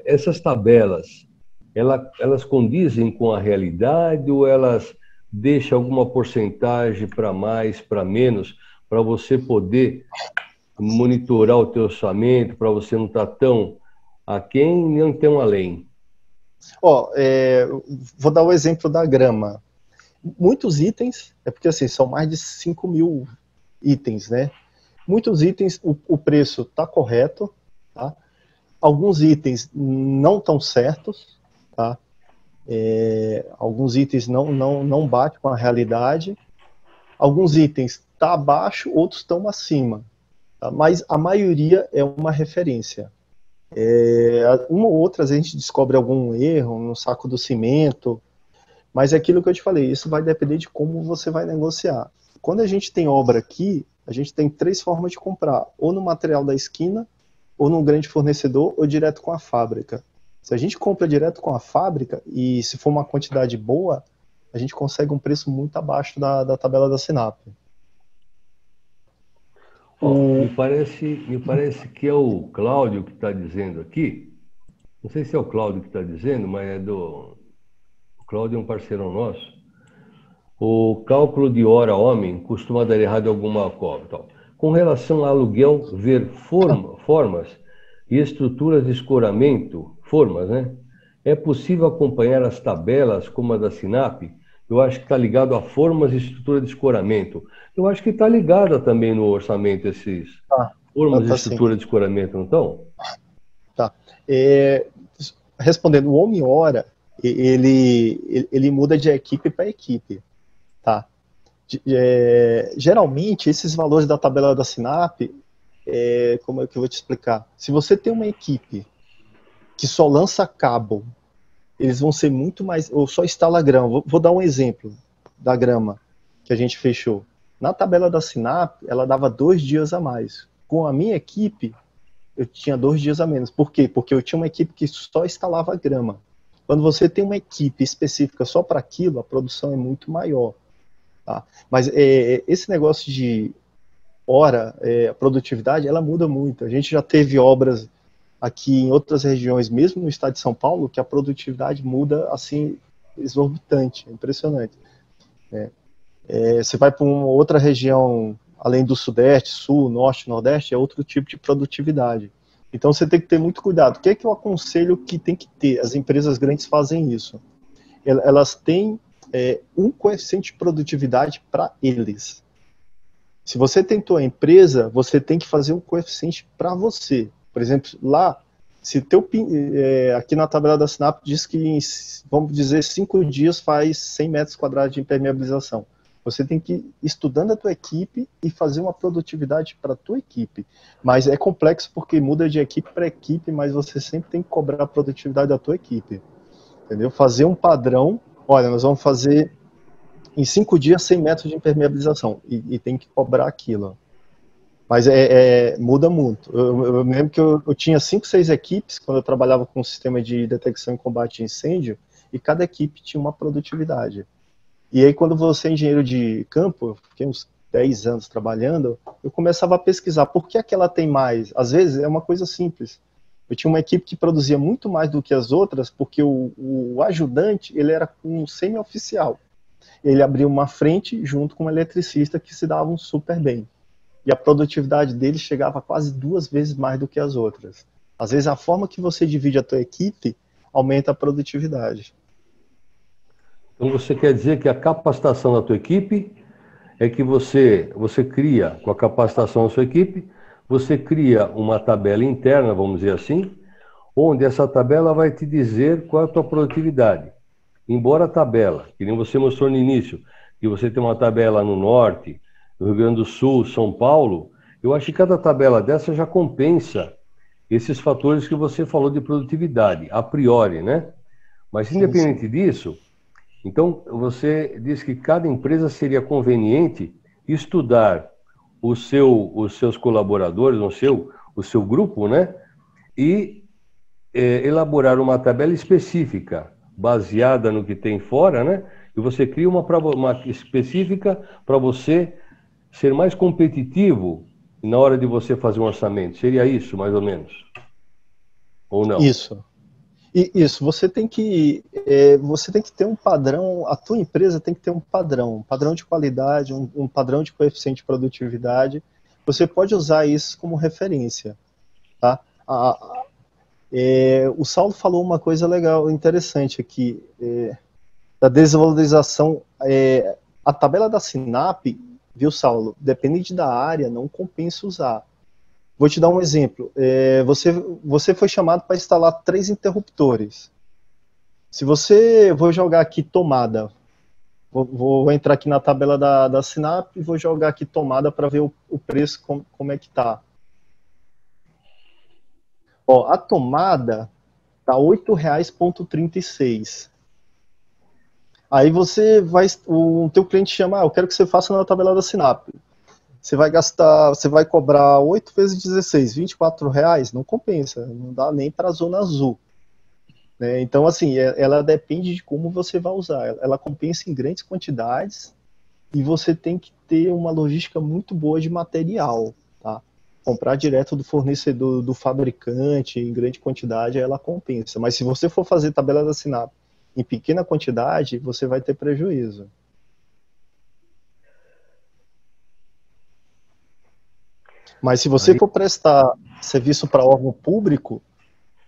Speaker 1: essas tabelas, elas condizem com a realidade ou elas deixam alguma porcentagem para mais, para menos, para você poder monitorar o teu orçamento, para você não estar tão aquém nem tão além?
Speaker 7: Vou dar o exemplo da grama. Muitos itens, porque assim, são mais de 5 mil itens, né? Muitos itens, o preço está correto, tá? Alguns itens não estão certos, tá? Alguns itens não batem com a realidade. Alguns itens estão abaixo, outros estão acima. Tá? Mas a maioria é uma referência. Uma ou outra, a gente descobre algum erro no saco do cimento, mas é aquilo que eu te falei, isso vai depender de como você vai negociar. quando a gente tem obra aqui, a gente tem 3 formas de comprar, ou no material da esquina, ou num grande fornecedor, ou direto com a fábrica. Se a gente compra direto com a fábrica, e se for uma quantidade boa, a gente consegue um preço muito abaixo da tabela da Sinap.
Speaker 1: Me parece que é o Cláudio que está dizendo aqui. Não sei se é o Cláudio que está dizendo, mas é do... O Cláudio é um parceirão nosso. O cálculo de hora homem costuma dar errado em alguma cobra. Tal. Com relação ao aluguel, ver formas e estruturas de escoramento, formas, né? É possível acompanhar as tabelas como a da Sinap? Eu acho que está ligado a formas e estrutura de escoramento. Eu acho que está ligada também no orçamento esses formas e estrutura de escoramento, não estão?
Speaker 7: Tá. Respondendo, o homem-hora, ele muda de equipe para equipe. Tá. Geralmente, esses valores da tabela da Sinap, como é que eu vou te explicar? Se você tem uma equipe que só lança cabo, eles vão ser muito mais, ou só instala grama. Vou dar um exemplo da grama que a gente fechou. Na tabela da Sinap, ela dava 2 dias a mais. Com a minha equipe, eu tinha 2 dias a menos. Por quê? Porque eu tinha uma equipe que só instalava grama. Quando você tem uma equipe específica só para aquilo, a produção é muito maior. Tá? Mas esse negócio de hora, a produtividade, ela muda muito. A gente já teve obras aqui em outras regiões, mesmo no estado de São Paulo, que a produtividade muda assim, exorbitante, é impressionante. Você vai para uma outra região, além do Sudeste, Sul, Norte, Nordeste, é outro tipo de produtividade. Então você tem que ter muito cuidado. O que é que eu aconselho que tem que ter? As empresas grandes fazem isso. Elas têm um coeficiente de produtividade para eles. Se você tem tua empresa, você tem que fazer um coeficiente para você. Por exemplo, lá, se aqui na tabela da Sinap diz que, vamos dizer, 5 dias faz 100 metros quadrados de impermeabilização. Você tem que ir estudando a tua equipe e fazer uma produtividade para a tua equipe. Mas é complexo porque muda de equipe para equipe, mas você sempre tem que cobrar a produtividade da tua equipe. Entendeu? Fazer um padrão, olha, nós vamos fazer em 5 dias 100 metros de impermeabilização e tem que cobrar aquilo. Mas muda muito. Eu lembro que eu tinha 5, 6 equipes quando eu trabalhava com o sistema de detecção e combate a incêndio, e cada equipe tinha uma produtividade. E aí, quando você é engenheiro de campo, eu fiquei uns 10 anos trabalhando, eu começava a pesquisar por que aquela tem mais. Às vezes é uma coisa simples. Eu tinha uma equipe que produzia muito mais do que as outras, porque o ajudante, ele era um semi-oficial. Ele abria uma frente junto com um eletricista que se davam super bem. E a produtividade dele chegava a quase 2 vezes mais do que as outras. Às vezes a forma que você divide a tua equipe aumenta a produtividade.
Speaker 1: Então você quer dizer que a capacitação da tua equipe é que você cria, com a capacitação da sua equipe, você cria uma tabela interna, vamos dizer assim, onde essa tabela vai te dizer qual é a tua produtividade. Embora a tabela, que nem você mostrou no início, que você tem uma tabela no norte, no Rio Grande do Sul, São Paulo, eu acho que cada tabela dessa já compensa esses fatores que você falou de produtividade, a priori, né? Mas independente disso, então você diz que cada empresa seria conveniente estudar os seus colaboradores, o seu grupo, né? E elaborar uma tabela específica, baseada no que tem fora, né? E você cria uma específica para você ser mais competitivo na hora de você fazer um orçamento. Seria isso, mais ou menos? Ou não?
Speaker 7: Isso. Isso. Você tem que ter um padrão, a tua empresa tem que ter um padrão de qualidade, um padrão de coeficiente de produtividade. Você pode usar isso como referência. Tá? O Saulo falou uma coisa legal, interessante aqui, da desvalorização. A tabela da Sinap, viu, Saulo? Dependente da área, não compensa usar. Vou te dar um exemplo. Você foi chamado para instalar 3 interruptores. Vou jogar aqui tomada. Vou entrar aqui na tabela da Sinap e vou jogar aqui tomada para ver o preço, como é que tá. Ó, a tomada tá R$ 8,36. Aí o teu cliente chama, eu quero que você faça na tabela da Sinap. Você vai cobrar 8 vezes 16, R$ 24, não compensa, não dá nem para a zona azul. Né? Então, assim, ela depende de como você vai usar. Ela compensa em grandes quantidades e você tem que ter uma logística muito boa de material, tá? Comprar direto do fornecedor, do fabricante, em grande quantidade, ela compensa. Mas se você for fazer tabela da Sinap em pequena quantidade, você vai ter prejuízo. Mas se você for prestar serviço para órgão público,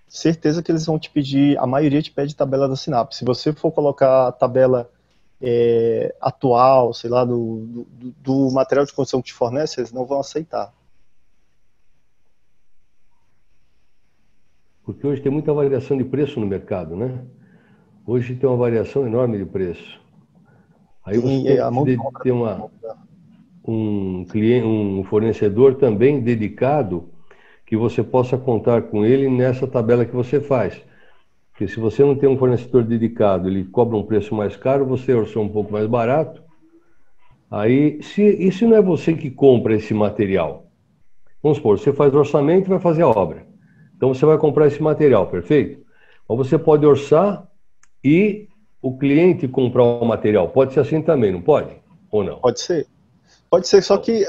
Speaker 7: certeza que eles vão te pedir, a maioria te pede tabela da Sinap. Se você for colocar a tabela atual, sei lá, do material de construção que te fornece, eles não vão aceitar.
Speaker 1: Porque hoje tem muita variação de preço no mercado, né? Hoje tem uma variação enorme de preço. Aí você tem que ter um fornecedor também dedicado que você possa contar com ele nessa tabela que você faz. Porque se você não tem um fornecedor dedicado, ele cobra um preço mais caro, você orçou um pouco mais barato. Aí, e se não é você que compra esse material? Vamos supor, você faz o orçamento e vai fazer a obra. Então você vai comprar esse material, perfeito? Ou você pode orçar e o cliente comprar o material. Pode ser assim também, não pode? Ou não?
Speaker 7: Pode ser. Pode ser, só que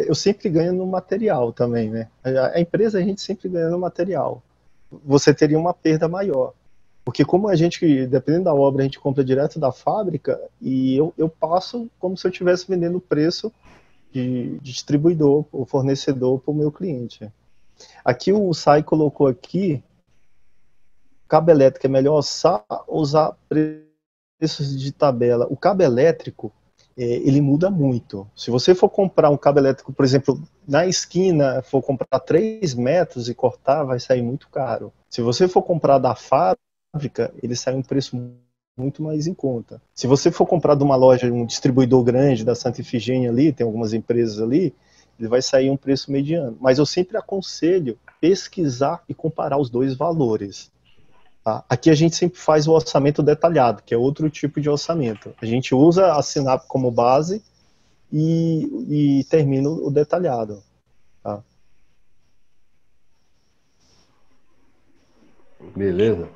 Speaker 7: eu sempre ganho no material também, né? A empresa, a gente sempre ganha no material. Você teria uma perda maior. Porque como a gente, dependendo da obra, a gente compra direto da fábrica, e eu passo como se eu estivesse vendendo o preço de distribuidor, ou fornecedor para o meu cliente. Aqui o Sai colocou aqui, cabo elétrico é melhor usar preços de tabela. O cabo elétrico, ele muda muito. Se você for comprar um cabo elétrico, por exemplo, na esquina, for comprar 3 metros e cortar, vai sair muito caro. Se você for comprar da fábrica, ele sai um preço muito mais em conta. Se você for comprar de uma loja, um distribuidor grande da Santa Ifigênia ali, tem algumas empresas ali, ele vai sair um preço mediano. Mas eu sempre aconselho pesquisar e comparar os dois valores. Tá? Aqui a gente sempre faz o orçamento detalhado, que é outro tipo de orçamento. A gente usa a Sinap como base e termina o detalhado. Tá?
Speaker 1: Beleza.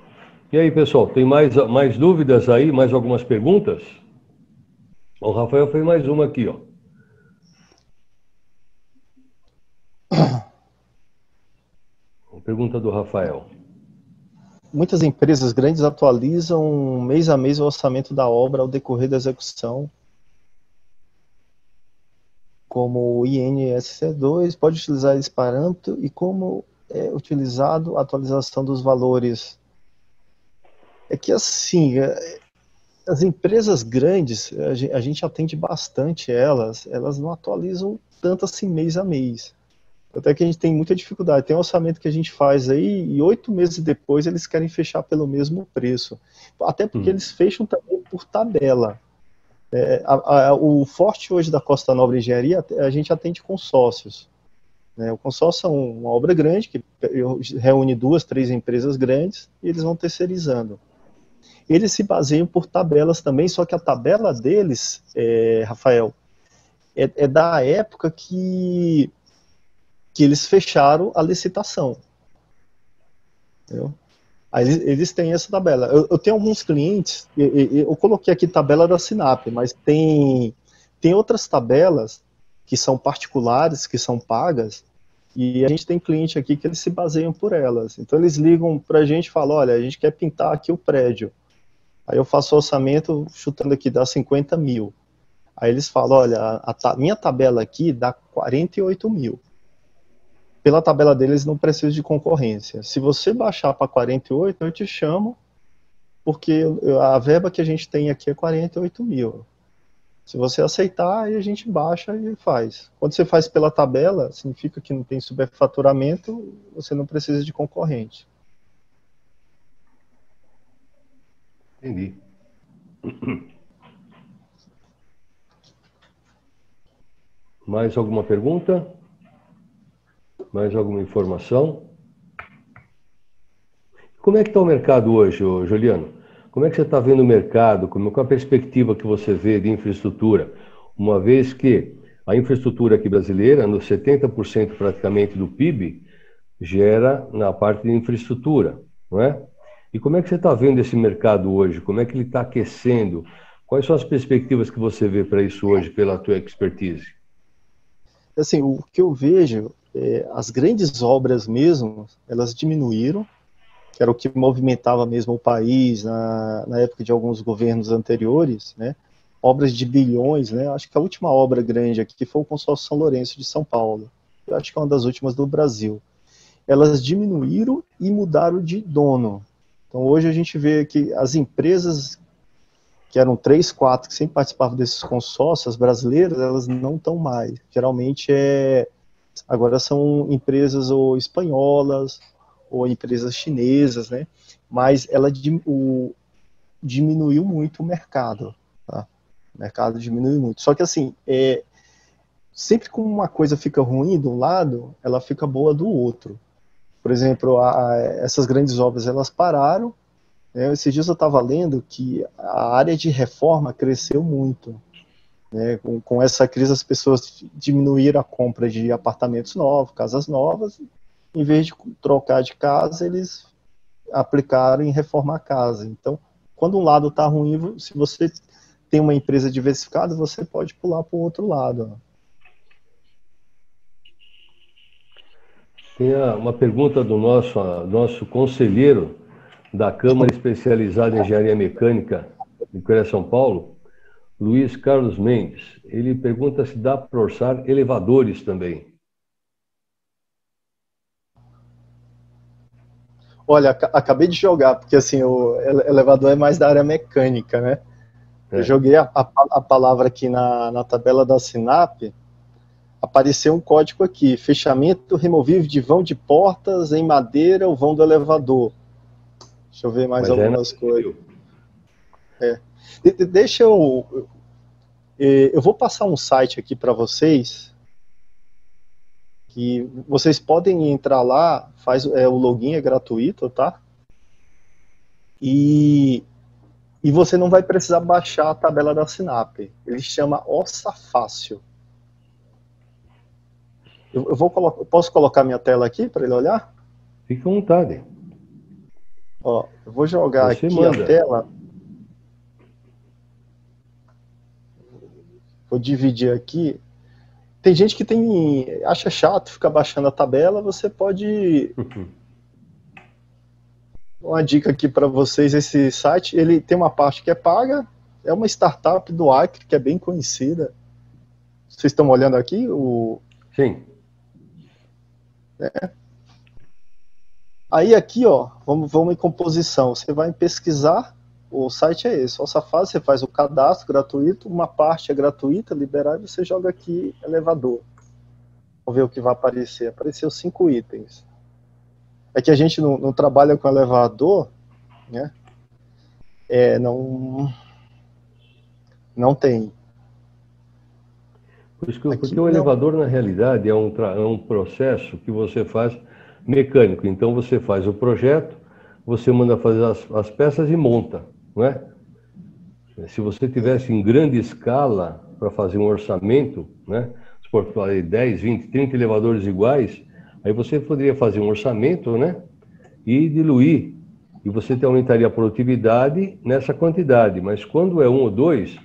Speaker 1: E aí, pessoal, tem mais dúvidas aí? Mais algumas perguntas? O Rafael fez mais uma aqui, ó. Uma pergunta do Rafael.
Speaker 7: Muitas empresas grandes atualizam mês a mês o orçamento da obra ao decorrer da execução, como o INSS2, pode utilizar esse parâmetro e como é utilizado a atualização dos valores. É que assim, as empresas grandes, a gente atende bastante elas não atualizam tanto assim mês a mês. Até que a gente tem muita dificuldade. Tem um orçamento que a gente faz aí e 8 meses depois eles querem fechar pelo mesmo preço. Até porque eles fecham também por tabela. O forte hoje da Costa Nova Engenharia, a gente atende consórcios. Né? O consórcio é uma obra grande que reúne 2, 3 empresas grandes e eles vão terceirizando. Eles se baseiam por tabelas também, só que a tabela deles, Rafael, é da época que eles fecharam a licitação. Entendeu? Aí eles têm essa tabela. Eu tenho alguns clientes, eu coloquei aqui tabela da Sinap, mas tem outras tabelas que são particulares, que são pagas, e a gente tem cliente aqui que eles se baseiam por elas. Então eles ligam para a gente e falam, olha, a gente quer pintar aqui o prédio. Aí eu faço o orçamento, chutando aqui, dá 50 mil. Aí eles falam, olha, minha tabela aqui dá 48 mil. Pela tabela deles não precisa de concorrência. Se você baixar para 48, eu te chamo, porque a verba que a gente tem aqui é 48 mil. Se você aceitar, aí a gente baixa e faz. Quando você faz pela tabela, significa que não tem superfaturamento, você não precisa de concorrente.
Speaker 1: Entendi. Mais alguma pergunta? Mais alguma informação? Como é que está o mercado hoje, Juliano? como é que você está vendo o mercado, qual a perspectiva que você vê de infraestrutura, uma vez que a infraestrutura aqui brasileira, nos 70% praticamente do PIB, gera na parte de infraestrutura, não é? E como é que você está vendo esse mercado hoje? Como é que ele está aquecendo? Quais são as perspectivas que você vê para isso hoje, pela tua expertise?
Speaker 7: Assim, o que eu vejo, as grandes obras mesmo, elas diminuíram, que era o que movimentava mesmo o país na época de alguns governos anteriores, né? Obras de bilhões, né? Acho que a última obra grande aqui foi o Consórcio São Lourenço de São Paulo. Eu acho que é uma das últimas do Brasil. Elas diminuíram e mudaram de dono. Então hoje a gente vê que as empresas que eram 3, 4 que sempre participavam desses consórcios brasileiras, elas não estão mais. Geralmente agora são empresas ou espanholas ou empresas chinesas, né? Mas ela diminuiu muito o mercado, tá? O mercado diminuiu muito. Só que assim, sempre que uma coisa fica ruim de um lado, ela fica boa do outro. Por exemplo, essas grandes obras, elas pararam. Esses dias eu estava lendo que a área de reforma cresceu muito. Né? Com essa crise, as pessoas diminuíram a compra de apartamentos novos, casas novas. Em vez de trocar de casa, eles aplicaram em reformar a casa. Então, quando um lado está ruim, se você tem uma empresa diversificada, você pode pular para o outro lado.
Speaker 1: Tem uma pergunta do nosso conselheiro da Câmara Especializada em Engenharia Mecânica de Coreia, São Paulo, Luiz Carlos Mendes. Ele pergunta se dá para orçar elevadores também.
Speaker 7: Olha, acabei de jogar, porque assim, o elevador é mais da área mecânica, né? Eu joguei a palavra aqui na tabela da SINAP, apareceu um código aqui, fechamento removível de vão de portas em madeira, o vão do elevador. Deixa eu ver mais algumas coisas. Deixa eu vou passar um site aqui para vocês, que vocês podem entrar lá, o login é gratuito, tá? E você não vai precisar baixar a tabela da SINAP. Ele chama Orça Fácil. Eu posso colocar minha tela aqui para ele olhar?
Speaker 1: Fique à vontade.
Speaker 7: Ó, eu vou jogar aqui a tela. Vou dividir aqui. Tem gente que acha chato ficar baixando a tabela, você pode... Uma dica aqui para vocês, esse site, ele tem uma parte que é paga, é uma startup do Acre, que é bem conhecida. Vocês estão olhando aqui?
Speaker 1: Sim.
Speaker 7: Aí aqui, ó, vamos em composição. Você vai pesquisar, o site é esse. Você faz o cadastro gratuito, uma parte é gratuita, liberada, e você joga aqui elevador. Vamos ver o que vai aparecer. Apareceu 5 itens. É que a gente não trabalha com elevador, né? Não tem.
Speaker 1: Porque o elevador, na realidade, é um processo que você faz mecânico. Então, você faz o projeto, você manda fazer as peças e monta, não é? Se você tivesse em grande escala para fazer um orçamento, né? Se for 10, 20, 30 elevadores iguais, aí você poderia fazer um orçamento, né? E diluir. E você aumentaria a produtividade nessa quantidade. Mas quando é 1 ou 2,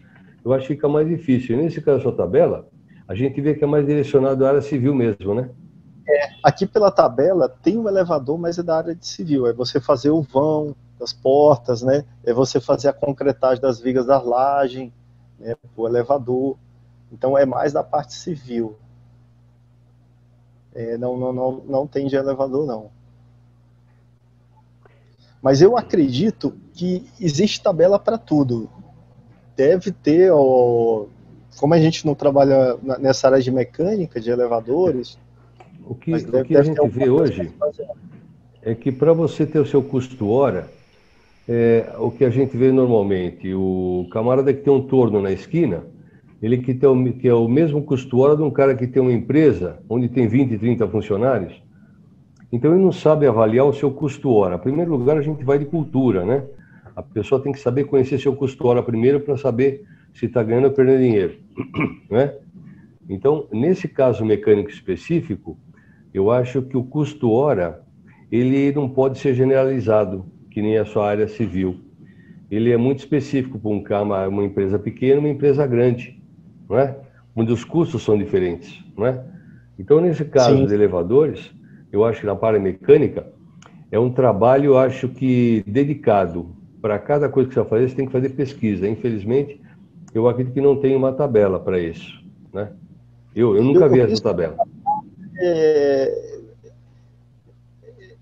Speaker 1: eu acho que fica mais difícil. E nesse caso da sua tabela, a gente vê que é mais direcionado à área civil mesmo, né?
Speaker 7: Aqui pela tabela tem um elevador, mas é da área de civil. É você fazer o vão das portas, né? É você fazer a concretagem das vigas da laje, né? O elevador. Então é mais da parte civil. Não tem de elevador, não. Mas eu acredito que existe tabela para tudo. Deve ter, como a gente não trabalha nessa área de mecânica, de elevadores...
Speaker 1: O que a gente vê hoje é que para você ter o seu custo hora, o que a gente vê normalmente, o camarada que tem um torno na esquina, ele que é o mesmo custo hora de um cara que tem uma empresa onde tem 20, 30 funcionários. Então ele não sabe avaliar o seu custo hora. Em primeiro lugar, a gente vai de cultura, né? A pessoa tem que saber conhecer seu custo hora primeiro para saber se está ganhando ou perdendo dinheiro, né? Então, nesse caso mecânico específico, eu acho que o custo hora, ele não pode ser generalizado, que nem a sua área civil. Ele é muito específico para uma empresa pequena e uma empresa grande, não é? Onde os custos são diferentes, não é? Então, nesse caso
Speaker 7: Sim.
Speaker 1: de elevadores, eu acho que na parte mecânica, é um trabalho, eu acho que dedicado. Para cada coisa que você vai fazer, você tem que fazer pesquisa. Infelizmente, eu acredito que não tem uma tabela para isso, né? Eu nunca vi essa tabela.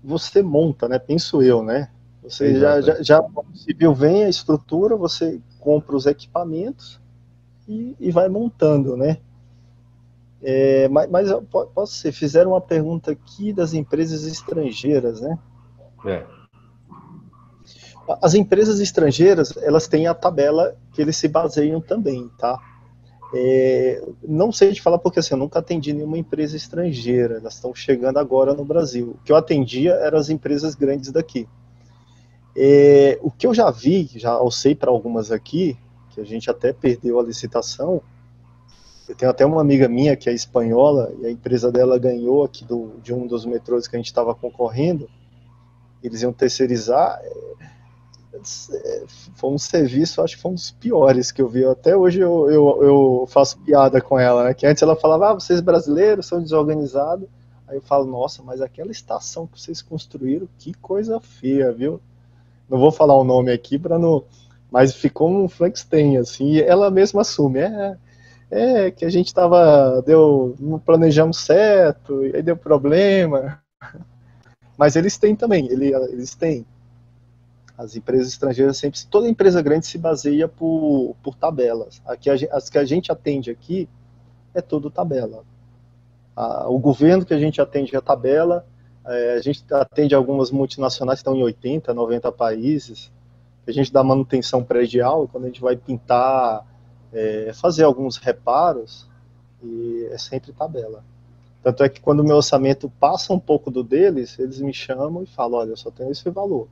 Speaker 7: Você monta, né? Penso eu, né? Você
Speaker 1: Exato.
Speaker 7: já civil vem a estrutura, você compra os equipamentos e vai montando, né? Mas posso ser, fizeram uma pergunta aqui das empresas estrangeiras, né? As empresas estrangeiras, elas têm a tabela que eles se baseiam também, tá? Não sei te falar porque assim, eu nunca atendi nenhuma empresa estrangeira, elas estão chegando agora no Brasil. O que eu atendia eram as empresas grandes daqui. O que eu já vi, já alcei para algumas aqui, que a gente até perdeu a licitação. Eu tenho até uma amiga minha que é espanhola e a empresa dela ganhou aqui de um dos metrôs que a gente estava concorrendo. Eles iam terceirizar. Foi um serviço, acho que foi um dos piores que eu vi. Até hoje eu faço piada com ela, né? Que antes ela falava, vocês brasileiros são desorganizados. Aí eu falo, nossa, mas aquela estação que vocês construíram, que coisa feia, viu? Não vou falar o nome aqui para não... Mas ficou um Frankenstein, assim, e ela mesma assume, que a gente não planejamos certo, e aí deu problema. Mas eles têm também, eles têm. As empresas estrangeiras sempre, toda empresa grande se baseia por tabelas. As que a gente atende aqui é tudo tabela. O governo que a gente atende é tabela, a gente atende algumas multinacionais que estão em 80, 90 países, a gente dá manutenção predial, e quando a gente vai pintar, fazer alguns reparos, e é sempre tabela. Tanto é que quando o meu orçamento passa um pouco do deles, eles me chamam e falam, olha, eu só tenho esse valor.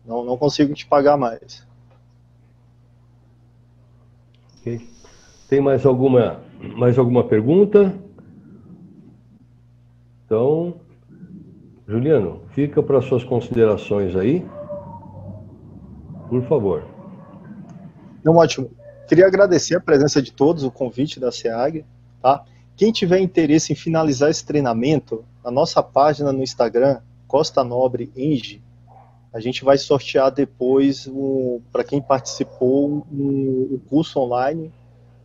Speaker 7: Não consigo te pagar mais.
Speaker 1: Okay. Tem mais alguma pergunta? Então, Juliano, fica para suas considerações aí. Por favor.
Speaker 7: Não, ótimo. Queria agradecer a presença de todos, o convite da SEAG. Tá? Quem tiver interesse em finalizar esse treinamento, na nossa página no Instagram, Costa Nobre Eng, a gente vai sortear depois, para quem participou, o curso online,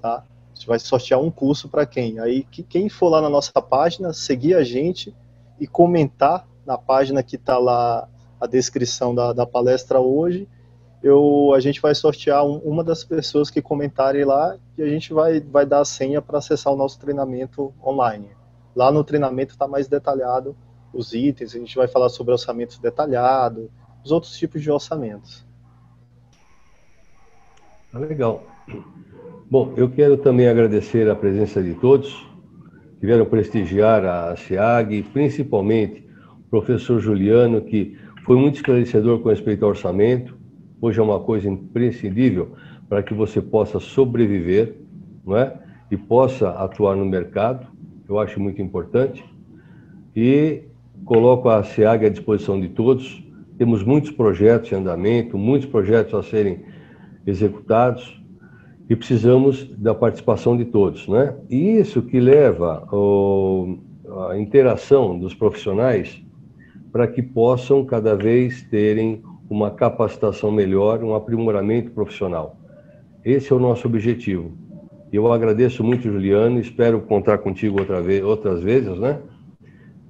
Speaker 7: tá? A gente vai sortear um curso para quem? Aí, quem for lá na nossa página, seguir a gente e comentar na página que está lá a descrição da palestra hoje, a gente vai sortear uma das pessoas que comentarem lá e a gente vai dar a senha para acessar o nosso treinamento online. Lá no treinamento está mais detalhado os itens, a gente vai falar sobre orçamento detalhado, os outros tipos de orçamentos.
Speaker 1: Legal. Bom, eu quero também agradecer a presença de todos que vieram prestigiar a SEAG, principalmente o professor Juliano, que foi muito esclarecedor com respeito ao orçamento. Hoje é uma coisa imprescindível para que você possa sobreviver, não é? E possa atuar no mercado. Eu acho muito importante. E coloco a SEAG à disposição de todos. Temos muitos projetos em andamento, muitos projetos a serem executados e precisamos da participação de todos, né? E isso que leva a interação dos profissionais para que possam cada vez terem uma capacitação melhor, um aprimoramento profissional. Esse é o nosso objetivo. Eu agradeço muito, Juliano, espero contar contigo outras vezes, né?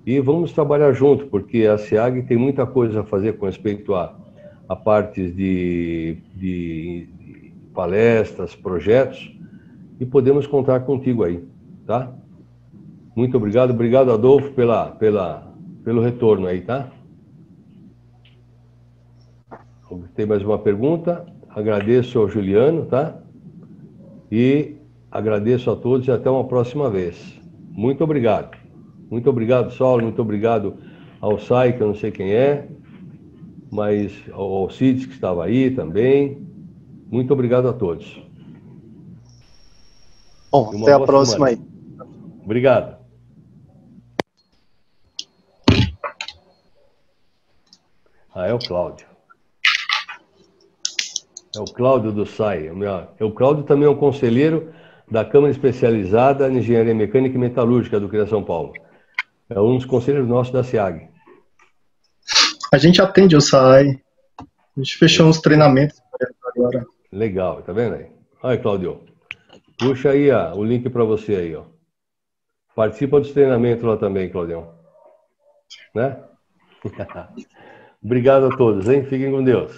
Speaker 1: E vamos trabalhar junto, porque a SEAG tem muita coisa a fazer com respeito a partes de palestras, projetos, e podemos contar contigo aí, tá? Muito obrigado. Obrigado, Adolfo, pelo retorno aí, tá? Tem mais uma pergunta? Agradeço ao Juliano, tá? E agradeço a todos e até uma próxima vez. Muito obrigado. Muito obrigado, Saulo. Muito obrigado ao Sai, que eu não sei quem é. mas ao Alcides, que estava aí também. Muito obrigado a todos.
Speaker 7: Bom, até a próxima
Speaker 1: semana.
Speaker 7: aí.
Speaker 1: Obrigado. É o Cláudio. É o Cláudio do SAI. O Cláudio também é um conselheiro da Câmara Especializada em Engenharia Mecânica e Metalúrgica do CREA São Paulo. É um dos conselheiros nossos da SEAG.
Speaker 7: A gente atende o SAI. A gente fechou uns treinamentos agora.
Speaker 1: Legal, tá vendo aí? Olha, Cláudio. Puxa aí o link para você aí, ó. Participa dos treinamentos lá também, Claudião. Né? Obrigado a todos, hein? Fiquem com Deus.